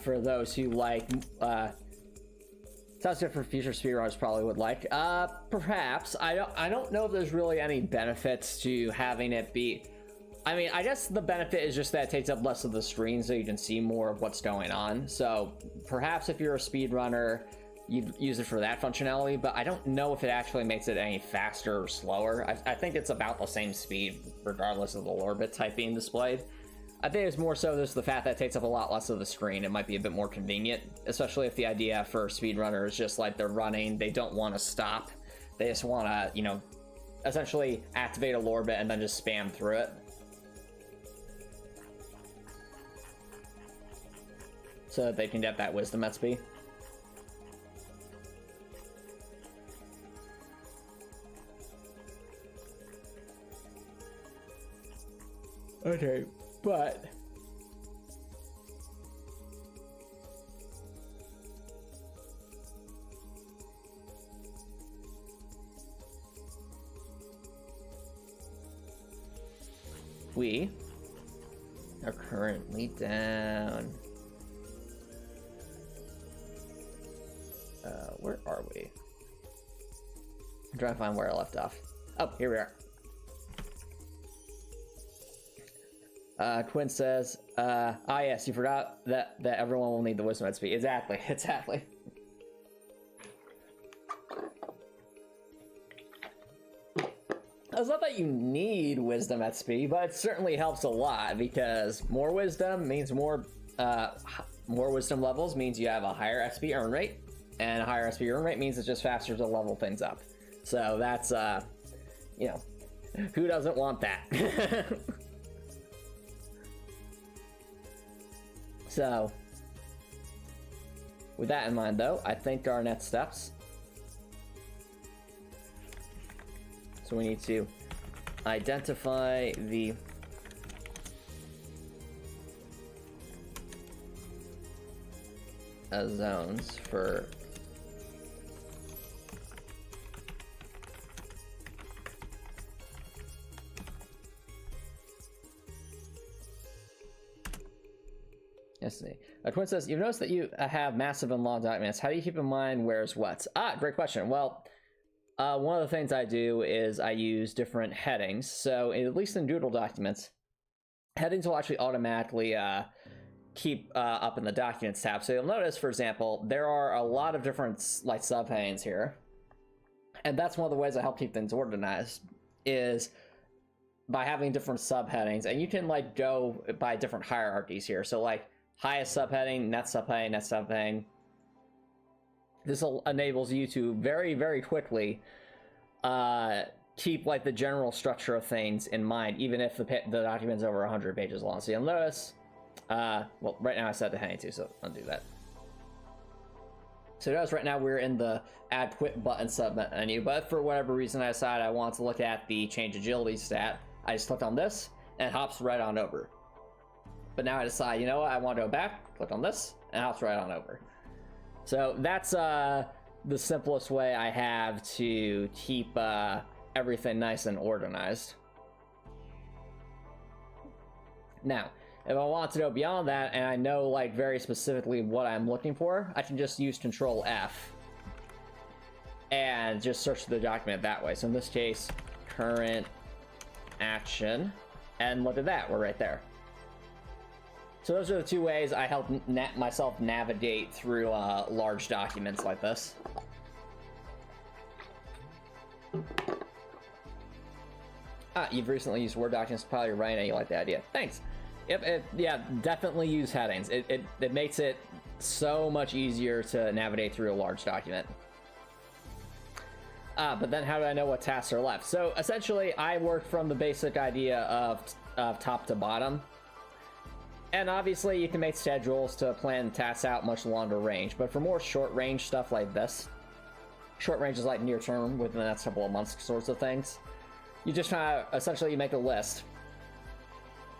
for those who like, sounds good for future speedrunners probably would like. Perhaps. I don't know if there's really any benefits to having it be... I mean, I guess the benefit is just that it takes up less of the screen so you can see more of what's going on. So perhaps if you're a speedrunner, you'd use it for that functionality, but I don't know if it actually makes it any faster or slower. I think it's about the same speed regardless of the lore bit type being displayed. I think it's more so just the fact that it takes up a lot less of the screen. It might be a bit more convenient, especially if the idea for speedrunners is just like they're running, they don't want to stop. They just want to, you know, essentially activate a lore bit and then just spam through it. So that they can get that wisdom XP. Okay, but... we are currently down... where are we? I'm trying to find where I left off. Oh, here we are. Twin says, yes, you forgot that everyone will need the wisdom XP. Exactly, exactly. It's not that you need wisdom XP, but it certainly helps a lot because more wisdom means more wisdom levels means you have a higher XP earn rate, and a higher XP earn rate means it's just faster to level things up. So that's, you know, who doesn't want that? So, with that in mind though, I think our next steps. So we need to identify the zones for yes. Twin says, you've noticed that you have massive and long documents. How do you keep in mind where's what? Great question. Well, one of the things I do is I use different headings. So at least in Doodle documents, headings will actually automatically keep up in the Documents tab. So you'll notice, for example, there are a lot of different like subheadings here. And that's one of the ways I help keep things organized, is by having different subheadings. And you can like go by different hierarchies here. So like highest subheading, next subheading, next subheading. This enables you to very, very quickly keep like the general structure of things in mind, even if the document's over 100 pages long. So you'll notice, well, right now I set the heading to, so I'll do that. So notice right now we're in the Add Quit button sub-menu, but for whatever reason I decided I want to look at the Change Agility stat. I just clicked on this, and it hops right on over. But now I decide, you know what, I want to go back, click on this, and it hops right on over. So that's the simplest way I have to keep everything nice and organized. Now, If I want to go beyond that and I know like very specifically what I'm looking for, I can just use Control F and just search the document that way. So in this case, current action, and look at that, we're right there. So those are the two ways I help myself navigate through large documents like this. You've recently used Word documents to pile your writing. You like the idea. Thanks. Yep, yeah, definitely use headings. It makes it so much easier to navigate through a large document. But then how do I know what tasks are left? So essentially, I work from the basic idea of top to bottom. And obviously, you can make schedules to plan tasks out much longer range. But for more short range stuff like this, short range is like near term, within the next couple of months sorts of things, you just kind of essentially you make a list.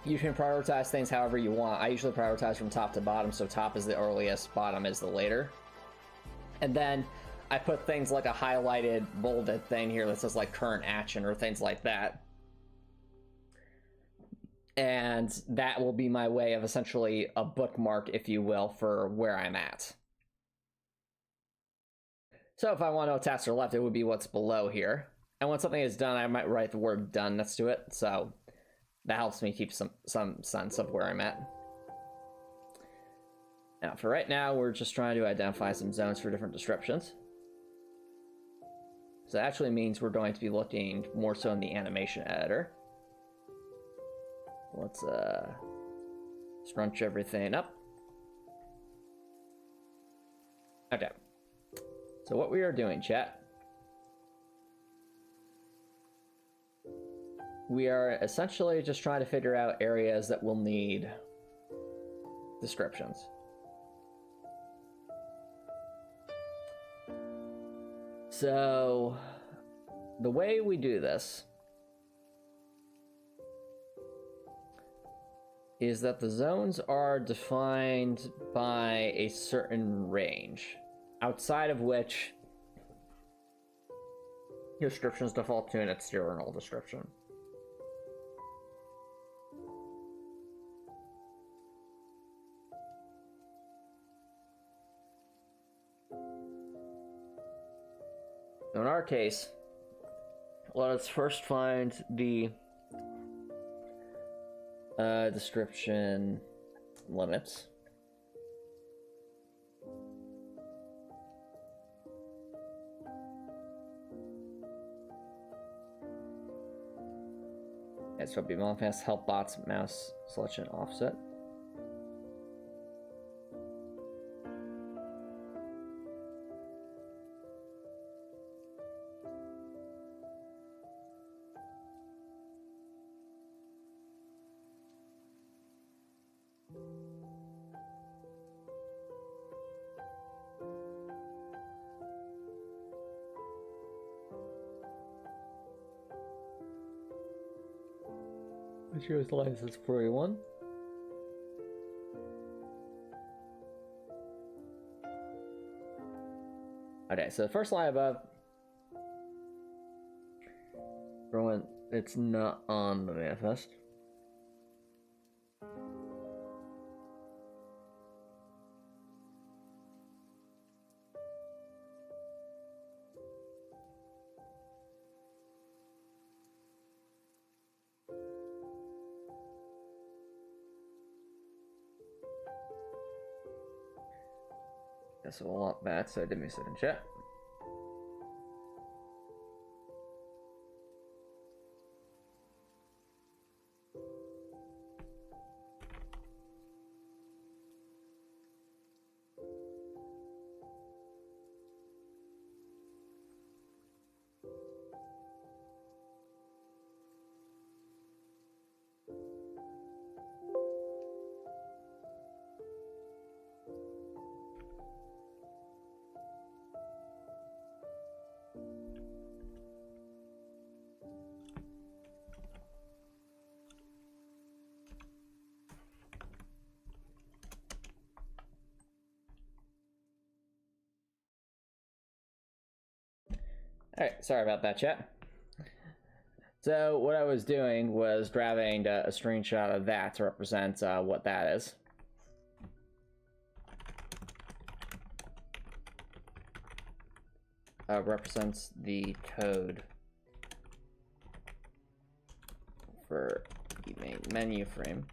You can prioritize things however you want. I usually prioritize from top to bottom, so top is the earliest, bottom is the later. And then I put things like a highlighted, bolded thing here that says like current action or things like that. And that will be my way of essentially a bookmark, if you will, for where I'm at. So if I want to know what tasks are left, it would be what's below here. And when something is done, I might write the word done next to it. So that helps me keep some sense of where I'm at. Now, for right now, we're just trying to identify some zones for different descriptions. So that actually means we're going to be looking more so in the animation editor. Let's scrunch everything up. Okay. So what we are doing, chat, we are essentially just trying to figure out areas that will need descriptions. So the way we do this is that the zones are defined by a certain range, outside of which your descriptions default to an external description. In our case, let us first find the description limits. Yes, so be manifest help bots mouse selection offset. Which yours license 41. Okay, so the first line above, it's not on the manifest. So we'll lock that, so give me a second, chat. Alright, sorry about that, chat. So what I was doing was grabbing a screenshot of that to represent what that is. Represents the code for the main menu frame.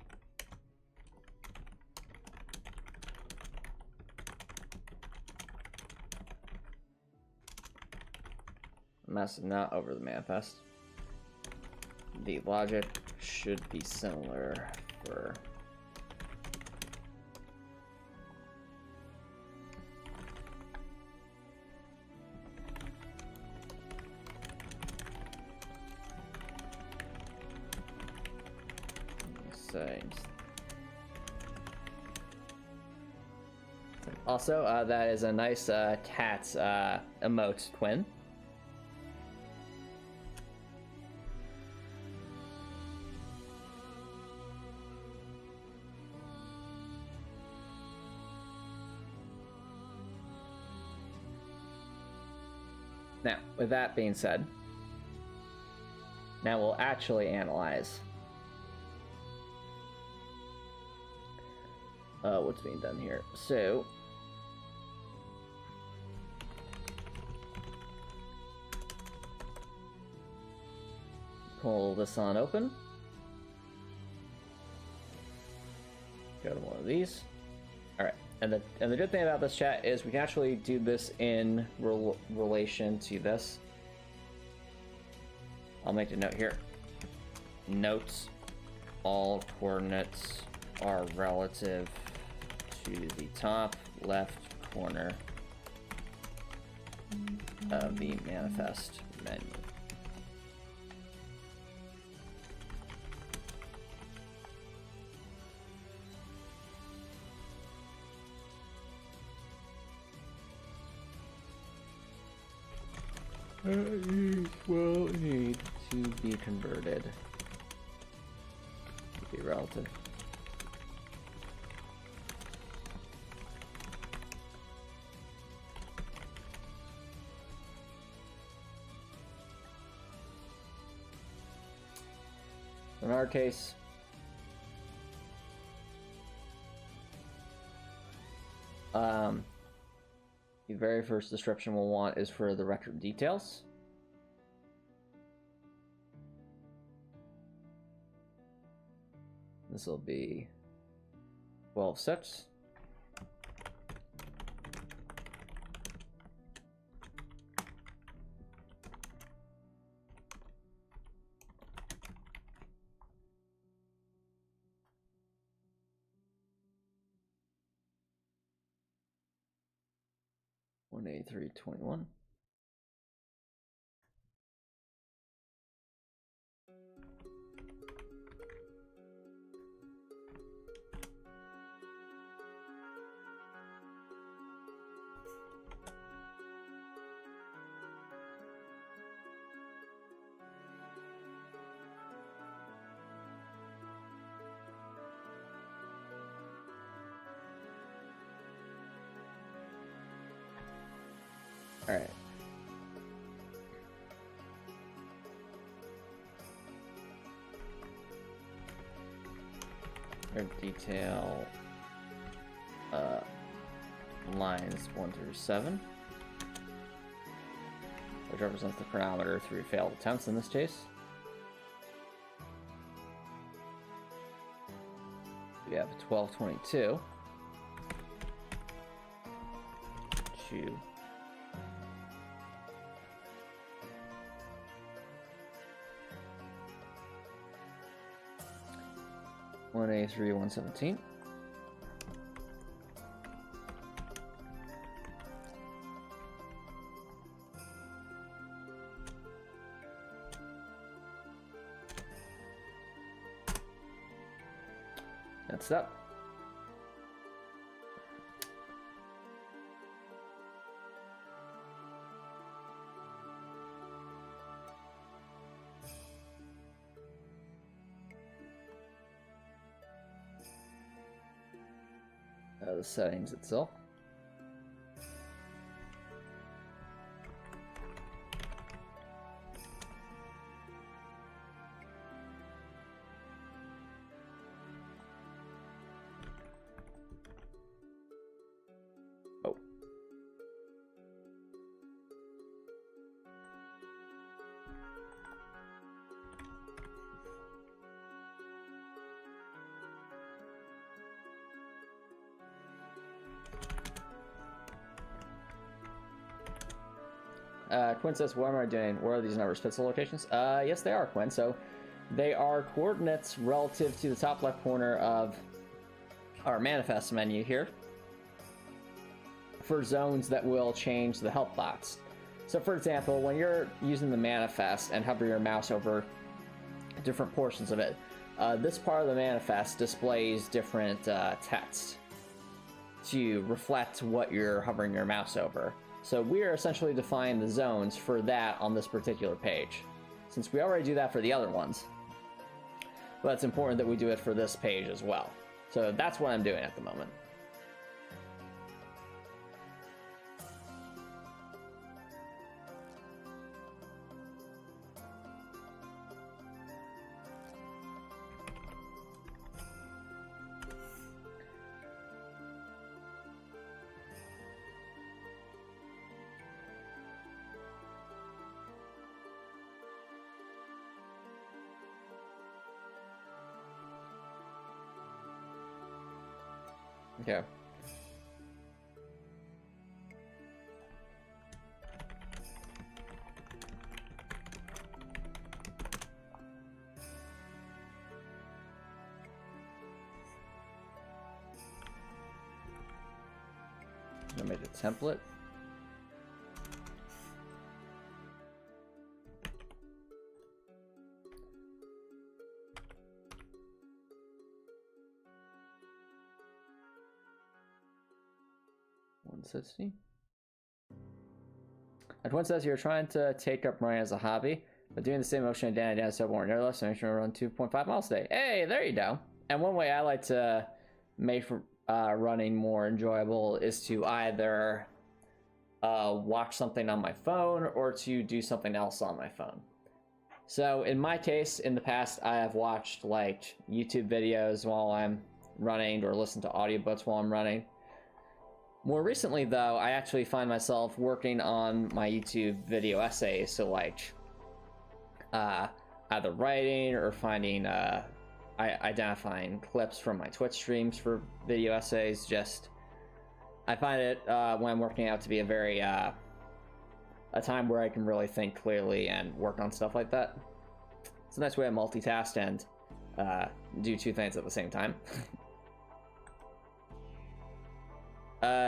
Messing not over the manifest. The logic should be similar for settings. Also, that is a nice cat emote twin. Now, with that being said, now we'll actually analyze what's being done here. So, pull this on open. Go to one of these. All right. And the good thing about this chat is we can actually do this in relation to this. I'll make a note here. Notes, all coordinates are relative to the top left corner of the manifest menu. Will need to be converted to be relative. In our case, the very first description we'll want is for the record details. This will be 12.6. $183.21. All right. Our detail lines 1 through 7, which represents the parameter through failed attempts in this case. We have 1222 to 183, 117. That's that. The settings itself. Quinn says, what am I doing? Where are these numbers? Pixel locations? Yes, they are, Quinn. So they are coordinates relative to the top left corner of our manifest menu here for zones that will change the help box. So for example, when you're using the manifest and hover your mouse over different portions of it, this part of the manifest displays different text to reflect what you're hovering your mouse over. So we are essentially defining the zones for that on this particular page, since we already do that for the other ones. But it's important that we do it for this page as well. So that's what I'm doing at the moment. Okay. I made a template. $160. Twin says you're trying to take up running as a hobby, but doing the same motion down and down so more near less, so you're run 2.5 miles a day. Hey, there you go. And one way I like to make running more enjoyable is to either watch something on my phone or to do something else on my phone. So in my case, in the past, I have watched like YouTube videos while I'm running or listened to audiobooks while I'm running. More recently, though, I actually find myself working on my YouTube video essays, so like either writing or finding, identifying clips from my Twitch streams for video essays. Just, I find it when I'm working out to be a very a time where I can really think clearly and work on stuff like that. It's a nice way to multitask and do two things at the same time.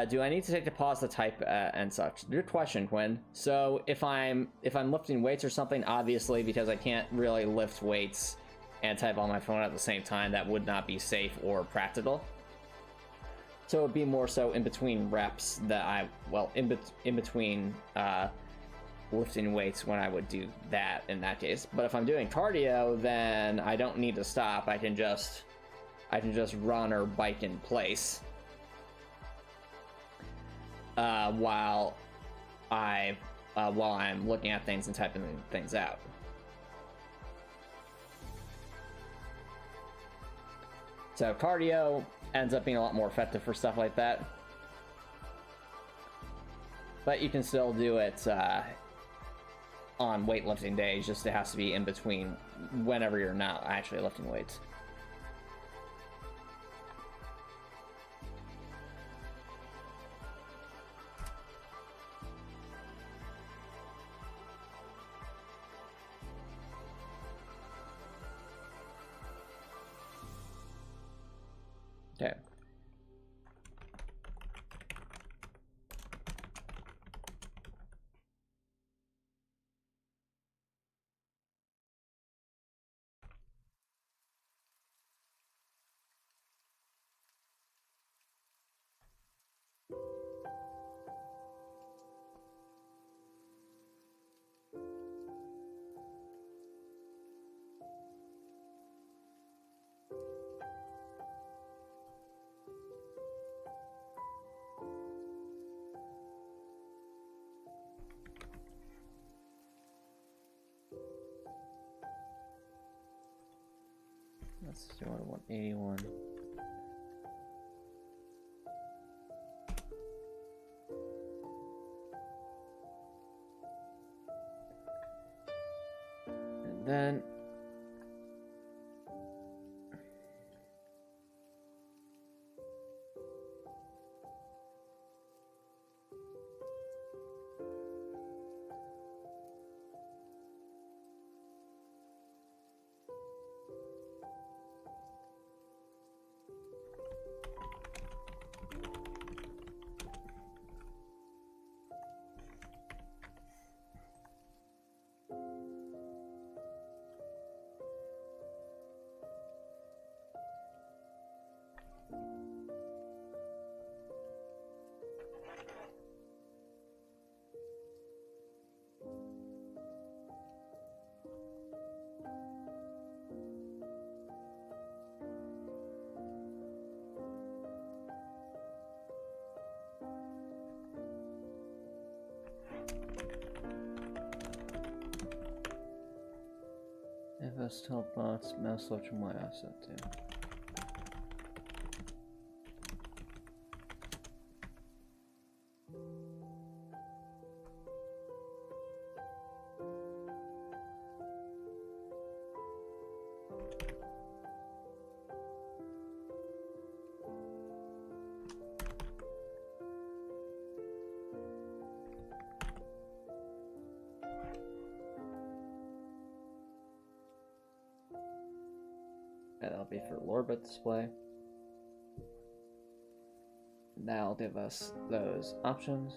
Do I need to take a pause to type and such? Good question, Quinn. So if I'm lifting weights or something, obviously, because I can't really lift weights and type on my phone at the same time, that would not be safe or practical. So it would be more so in between reps that in between lifting weights when I would do that in that case. But if I'm doing cardio, then I don't need to stop. I can just run or bike in place. While I'm looking at things and typing things out. So cardio ends up being a lot more effective for stuff like that. But you can still do it on weightlifting days, just it has to be in between whenever you're not actually lifting weights. Okay. Let's do 181. And then Manifest help bots, mouse search my asset too. That'll be for Lorbit display. That'll give us those options.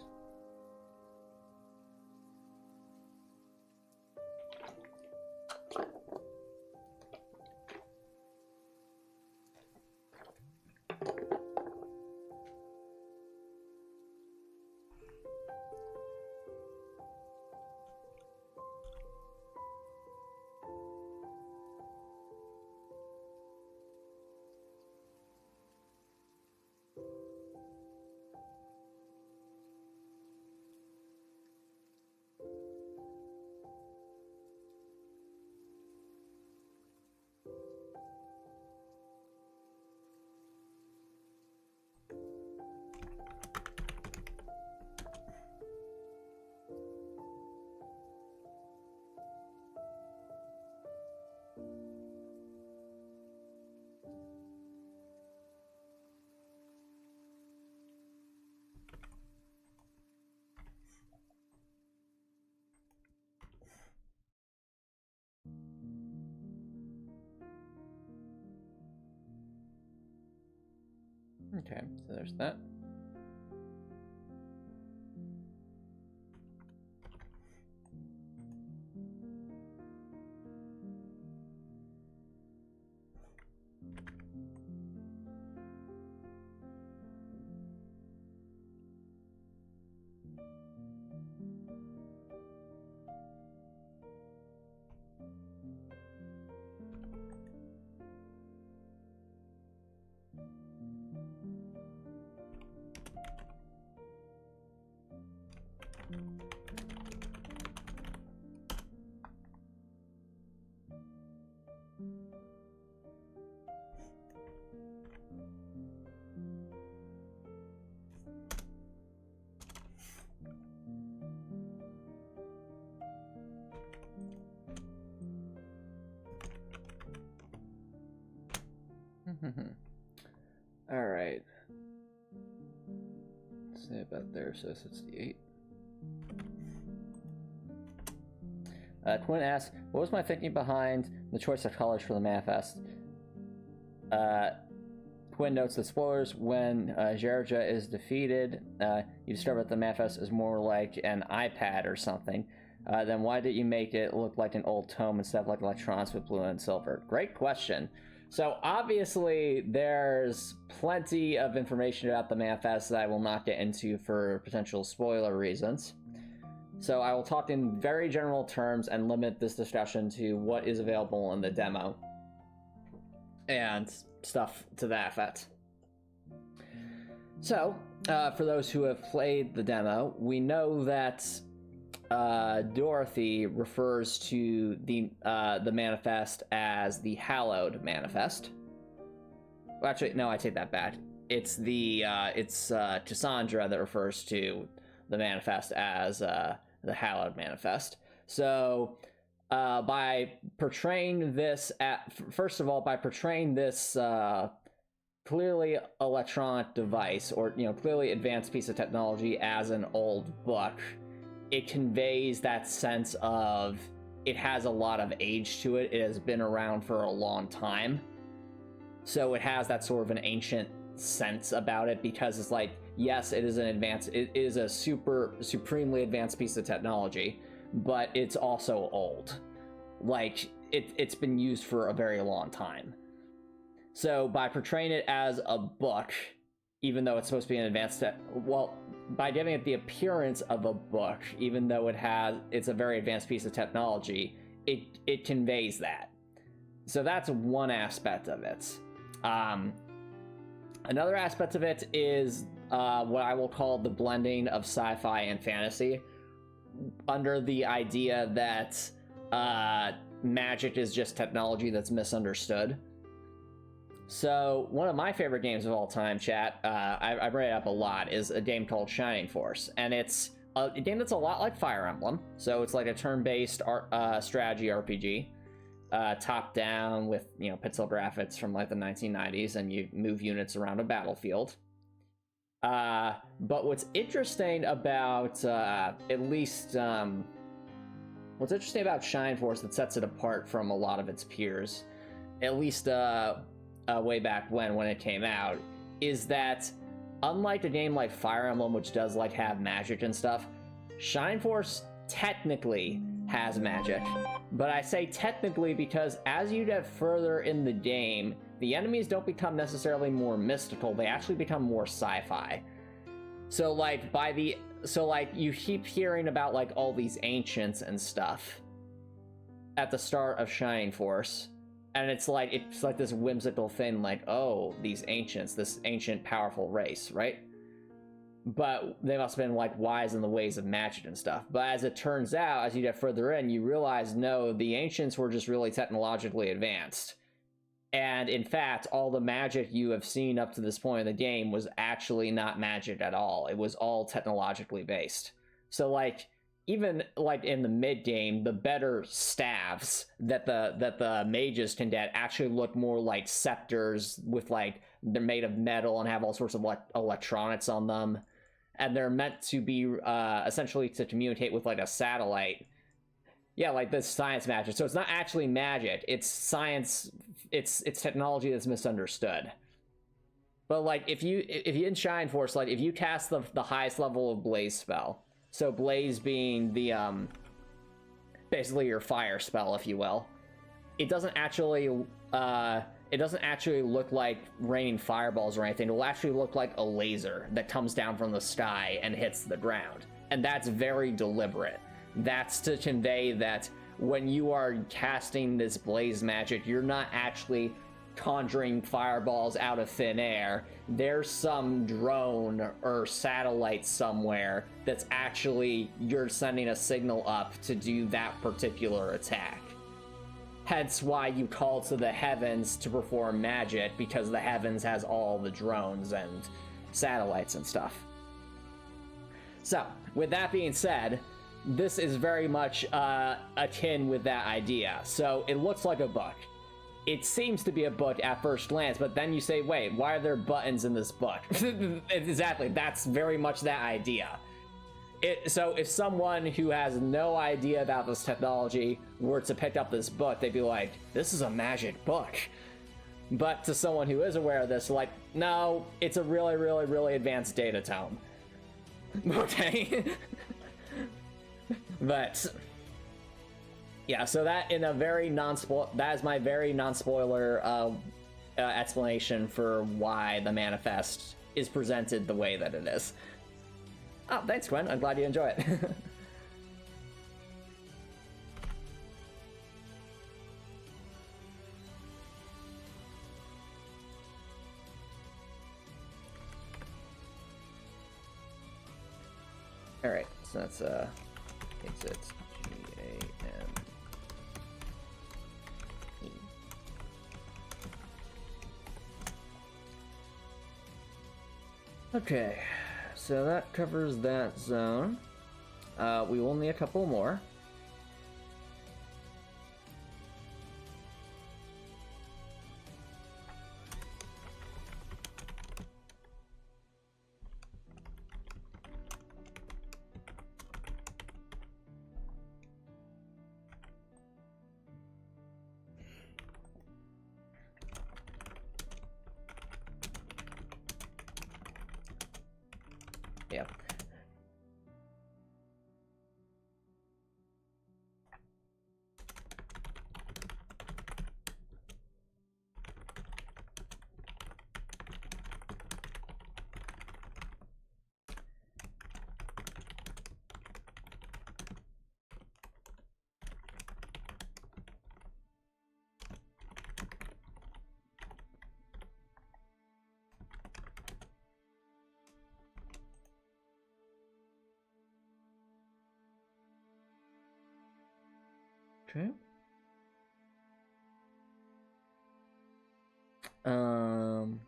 Okay, so there's that. All right. Let's see about there. So 68. Twin asks, what was my thinking behind the choice of colors for the manifest? Twin notes the spoilers when Jerja is defeated. You discover that the manifest is more like an iPad or something. Then why did you make it look like an old tome instead of like electronics with blue and silver? Great question. So obviously there's plenty of information about the manifest that I will not get into for potential spoiler reasons. So I will talk in very general terms and limit this discussion to what is available in the demo and stuff to that effect. So for those who have played the demo, we know that Dorothy refers to the manifest as the Hallowed Manifest. Well, actually, no, I take that back. It's Cassandra that refers to the manifest as the Hallowed Manifest. So by portraying this first of all, by portraying this clearly electronic device, or clearly advanced piece of technology as an old book, it conveys that sense of it has a lot of age to it. It has been around for a long time. So it has that sort of an ancient sense about it, because it's like, yes, it is it is a supremely advanced piece of technology, but it's also old. Like, it's been used for a very long time. So by portraying it as a book, even though it's supposed to be an advanced by giving it the appearance of a book, even though it's a very advanced piece of technology, it conveys that. So that's one aspect of it. Another aspect of it is what I will call the blending of sci-fi and fantasy, under the idea that magic is just technology that's misunderstood. So one of my favorite games of all time, chat, I bring it up a lot, is a game called Shining Force, and it's a game that's a lot like Fire Emblem. So it's like a turn-based strategy RPG, top-down with, you know, pixel graphics from like the 1990s, and you move units around a battlefield. But what's interesting about what's interesting about Shining Force that sets it apart from a lot of its peers, at least way back when it came out, is that unlike a game like Fire Emblem, which does like have magic and stuff, Shining Force technically has magic. But I say technically because as you get further in the game, the enemies don't become necessarily more mystical, they actually become more sci-fi. So like you keep hearing about like all these ancients and stuff at the start of Shining Force. And it's like this whimsical thing, like, oh, these ancients, this ancient powerful race, right? But they must have been like wise in the ways of magic and stuff. But as it turns out, as you get further in, you realize, no, the ancients were just really technologically advanced. And in fact, all the magic you have seen up to this point in the game was actually not magic at all. It was all technologically based. So like, even like in the mid game, the better staves that the mages can get actually look more like scepters with like, they're made of metal and have all sorts of electronics on them, and they're meant to be essentially to communicate with like a satellite. Yeah, like this science magic. So it's not actually magic, it's science, it's technology that's misunderstood. But like if you in Shining Force, like if you cast the highest level of blaze spell, so blaze being the basically your fire spell, if you will, it doesn't actually look like raining fireballs or anything. It will actually look like a laser that comes down from the sky and hits the ground. And that's very deliberate. That's to convey that when you are casting this blaze magic, you're not actually conjuring fireballs out of thin air. There's some drone or satellite somewhere that's actually, you're sending a signal up to do that particular attack. Hence why you call to the heavens to perform magic, because the heavens has all the drones and satellites and stuff. So, with that being said, this is very much akin with that idea. So it looks like a book. It seems to be a book at first glance, but then you say, wait, why are there buttons in this book? Exactly, that's very much that idea. So if someone who has no idea about this technology were to pick up this book, they'd be like, this is a magic book. But to someone who is aware of this, like, no, it's a really, really, really advanced data tome. Okay. But yeah, so that in a very that is my very non-spoiler explanation for why the manifest is presented the way that it is. Oh, thanks, Gwen. I'm glad you enjoy it. All right, so that's exit GAME. Okay, so that covers that zone. We will need a couple more. Yeah. Okay. Um...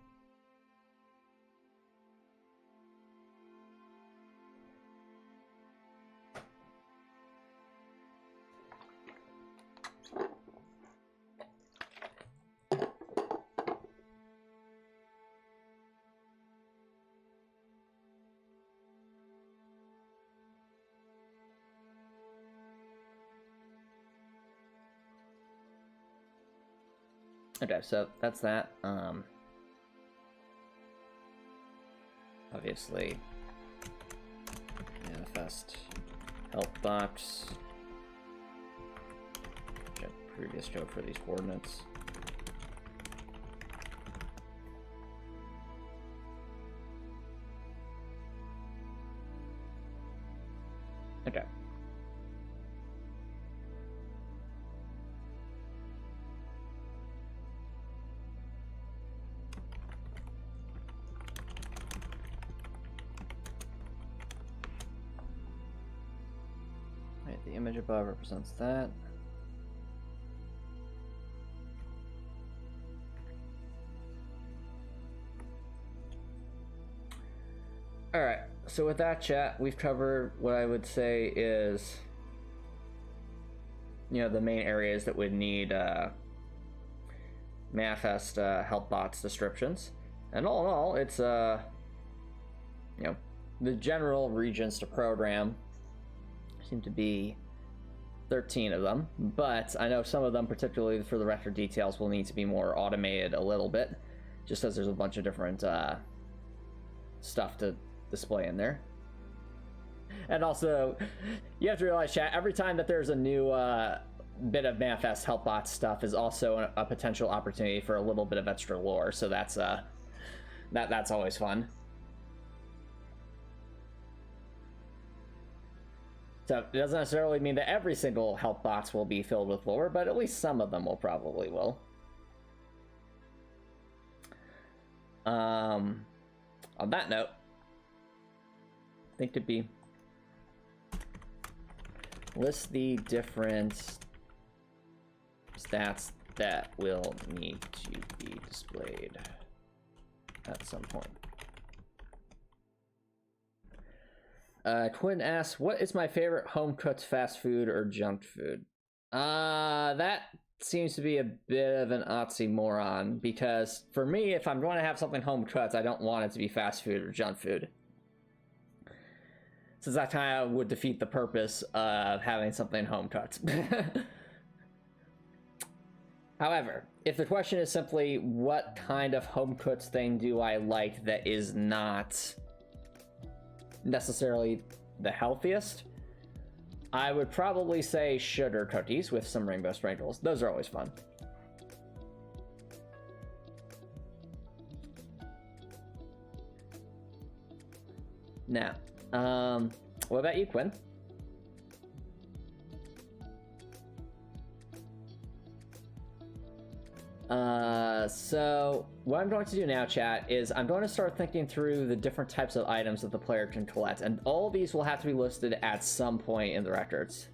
Okay, so that's that. Obviously, manifest help box. Check previous code for these coordinates. Okay. Right, the image above represents that. Alright, so with that, chat, we've covered what I would say is, you know, the main areas that would need manifest help bots descriptions. And all in all, it's, you know, the general regions to program seem to be 13 of them, but I know some of them, particularly for the record details, will need to be more automated a little bit, just as there's a bunch of different stuff to display in there. And also, you have to realize, chat, every time that there's a new bit of manifest helpbot stuff is also a potential opportunity for a little bit of extra lore, so that's that's always fun. So it doesn't necessarily mean that every single help box will be filled with lore, but at least some of them will probably will. On that note, I think to be list the different stats that will need to be displayed at some point. Quinn asks, what is my favorite home-cooked fast food or junk food? That seems to be a bit of an oxymoron, because for me, if I'm going to have something home-cooked, I don't want it to be fast food or junk food. Since that kind of would defeat the purpose of having something home-cooked. However, if the question is simply, what kind of home-cooked thing do I like that is not necessarily the healthiest, I would probably say sugar cookies with some rainbow sprinkles. Those are always fun. Now, what about you, Quinn? So what I'm going to do now, chat, is I'm going to start thinking through the different types of items that the player can collect, and all these will have to be listed at some point in the records.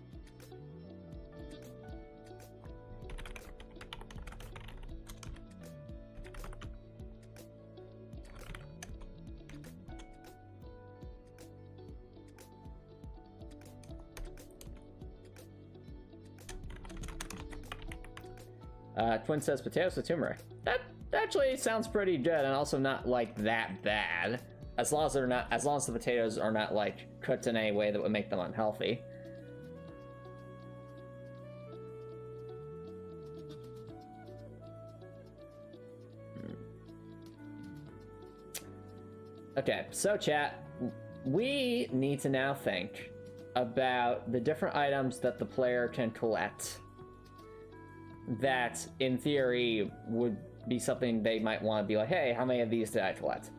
Twin says potatoes with turmeric. That actually sounds pretty good, and also not like that bad. As long as they're not, as long as the potatoes are not like cooked in a way that would make them unhealthy. Okay, so chat, we need to now think about the different items that the player can collect that, in theory, would be something they might want to be like, hey, how many of these did I collect?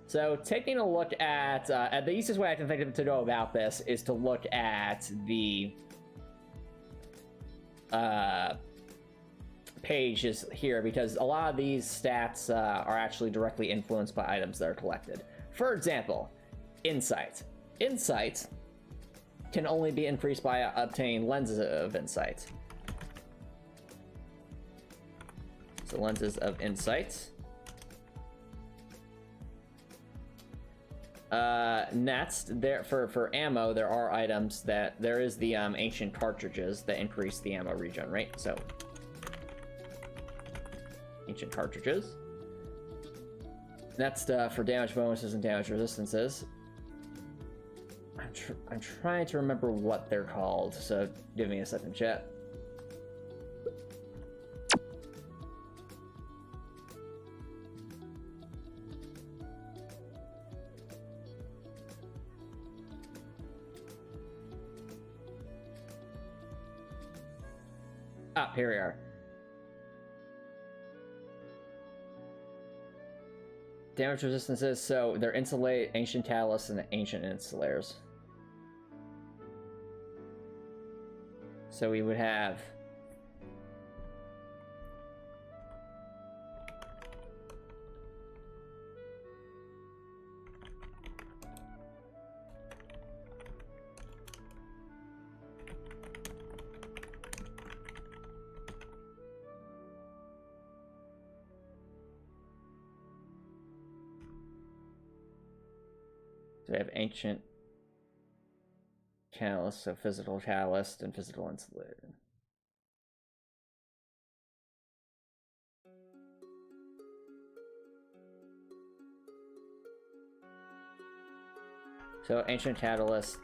So taking a look at the easiest way I can think of to go about this is to look at the pages here, because a lot of these stats are actually directly influenced by items that are collected. For example, insight. Insight can only be increased by obtaining lenses of insight. the lenses of insight. Next, there for ammo, there are items that there is the ancient cartridges that increase the ammo regen rate. So ancient cartridges. Next, for damage bonuses and damage resistances. I'm trying to remember what they're called, so give me a second, chat. Ah, here we are. Damage resistances, so they're insulate, ancient catalysts, and ancient insulators. So we would have we have ancient catalyst, so physical catalyst and physical insulator. So ancient catalyst,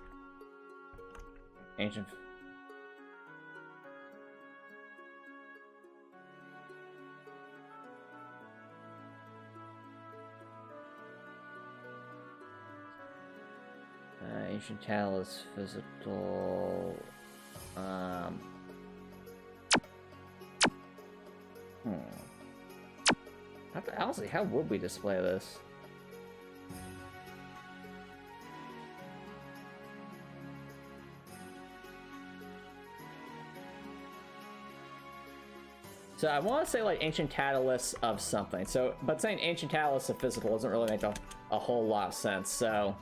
ancient. Ancient catalyst, physical. Honestly, how would we display this? So I want to say like ancient catalysts of something. So, but saying ancient catalysts of physical doesn't really make a whole lot of sense. So.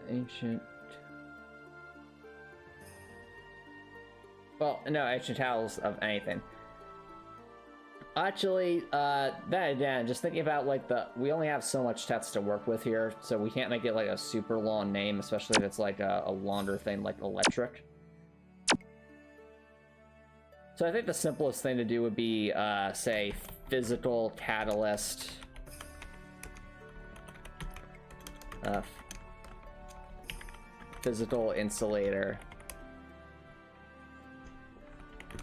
Ancient. Well, no, ancient towels of anything. Actually, then again, just thinking about like we only have so much text to work with here, so we can't make it like a super long name, especially if it's like a longer thing like electric. So I think the simplest thing to do would be, say, physical catalyst. Physical insulator.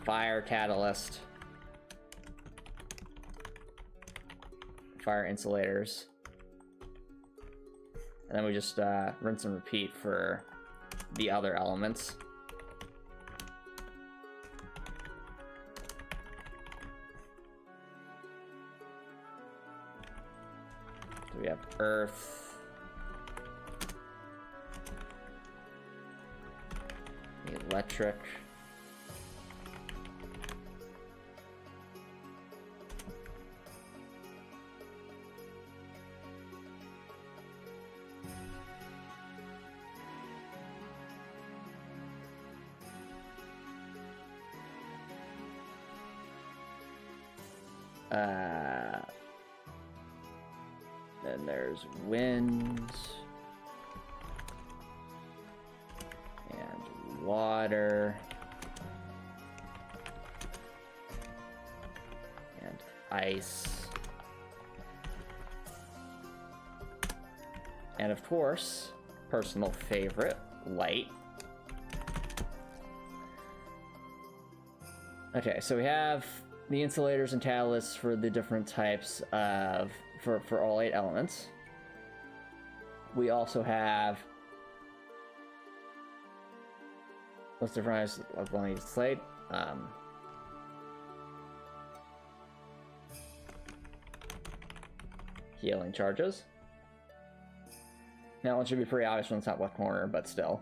Fire catalyst. Fire insulators. And then we just rinse and repeat for the other elements. So we have earth. Electric. Then there's winds and water and ice, and of course, personal favorite, light. Okay, so we have the insulators and catalysts for the different types of for all 8 elements. We also have what's different of one of these slate. Healing charges. That one should be pretty obvious from the top left corner, but still.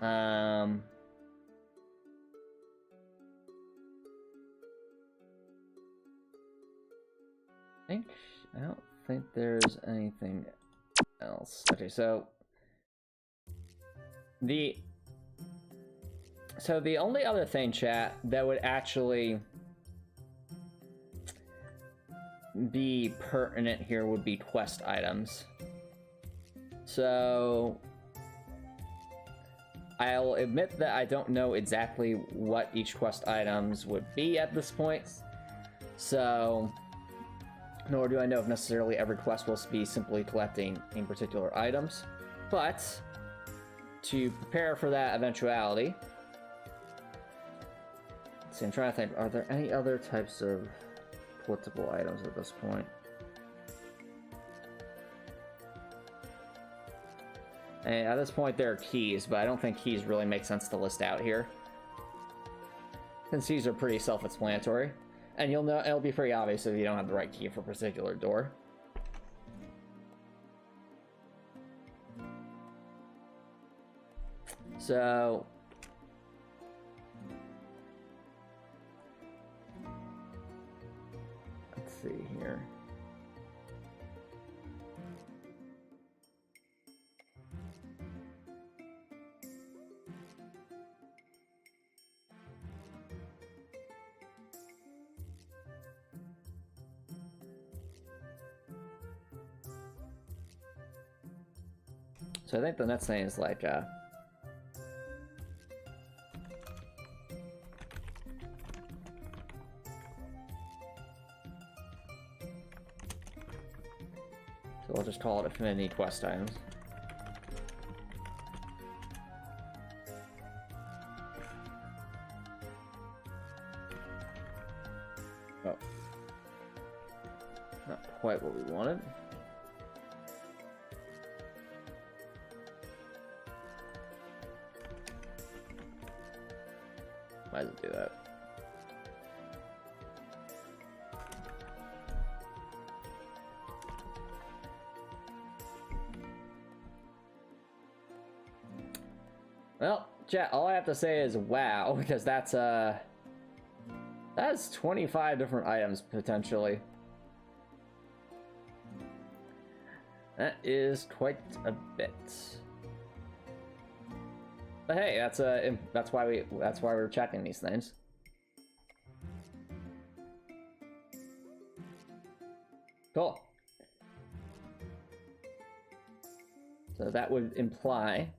I don't think there's anything else. Okay, so the only other thing, chat, that would actually be pertinent here would be quest items. So I'll admit that I don't know exactly what each quest items would be at this point. So nor do I know if necessarily every quest will be simply collecting in particular items. But to prepare for that eventuality, let's see, I'm trying to think, are there any other types of collectible items at this point? And at this point there are keys, but I don't think keys really make sense to list out here, since keys are pretty self-explanatory. And you'll know, it'll be pretty obvious if you don't have the right key for a particular door. So let's see here. So I think the next thing is like so we'll just call it affinity quest items. Oh. Not quite what we wanted. Might as well do that. Well, chat, all I have to say is wow, because that's 25 different items potentially. That is quite a bit. But hey, that's why we're checking these things. Cool. So that would imply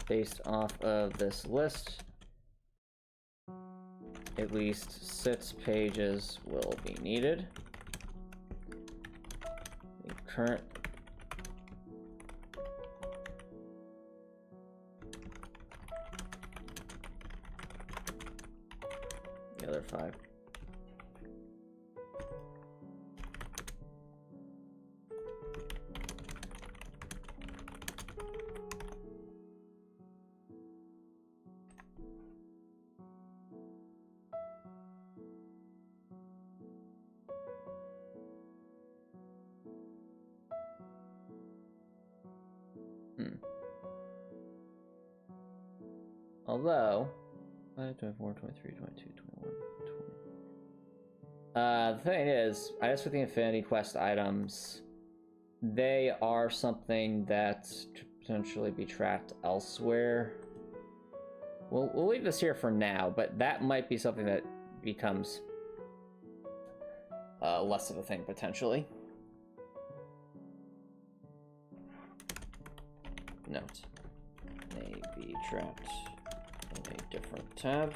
based off of this list, at least 6 pages will be needed. The current the other 5. Although 5, 24, 23, 22, 21, 20. The thing is, I guess with the Infinity Quest items, they are something that could potentially be tracked elsewhere. We'll leave this here for now, but that might be something that becomes less of a thing potentially. Note, may be tracked in a different tab.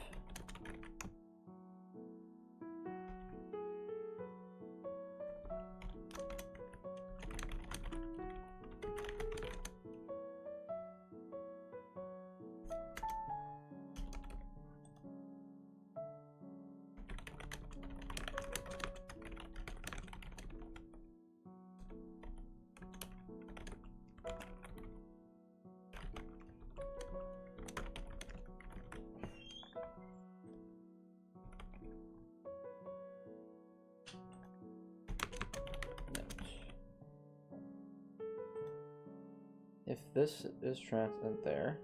if this is transient there,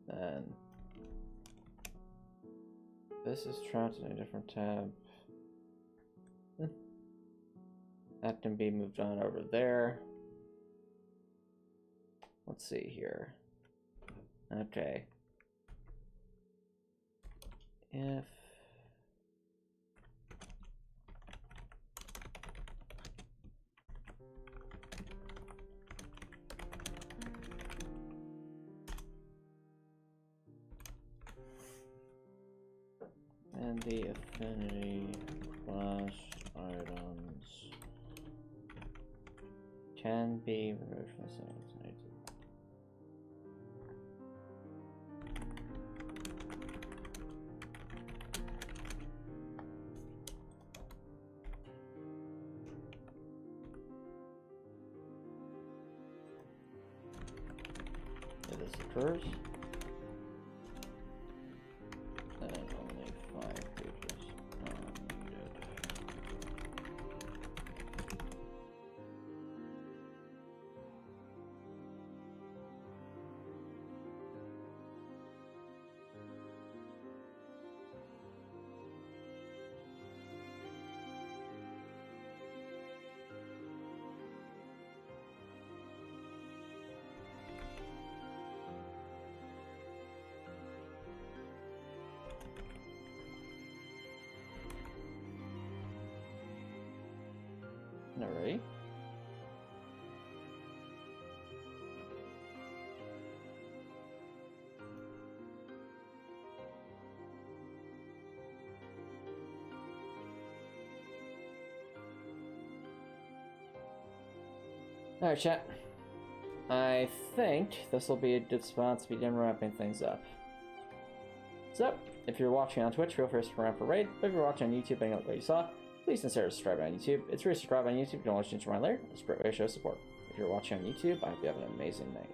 then this is transient in a different tab. That can be moved on over there. Let's see here. Okay. If and the affinity class items can be removed from the same. If this occurs, then only 5 pages are needed. Alright. Alright, chat. I think this will be a good spot to begin wrapping things up. So, if you're watching on Twitch, feel free to stick around for raid. But if you're watching on YouTube and you like what you saw, please consider subscribing on YouTube. It's free to subscribe on YouTube. You can always change your mind later. It's a great way to show support. If you're watching on YouTube, I hope you have an amazing night.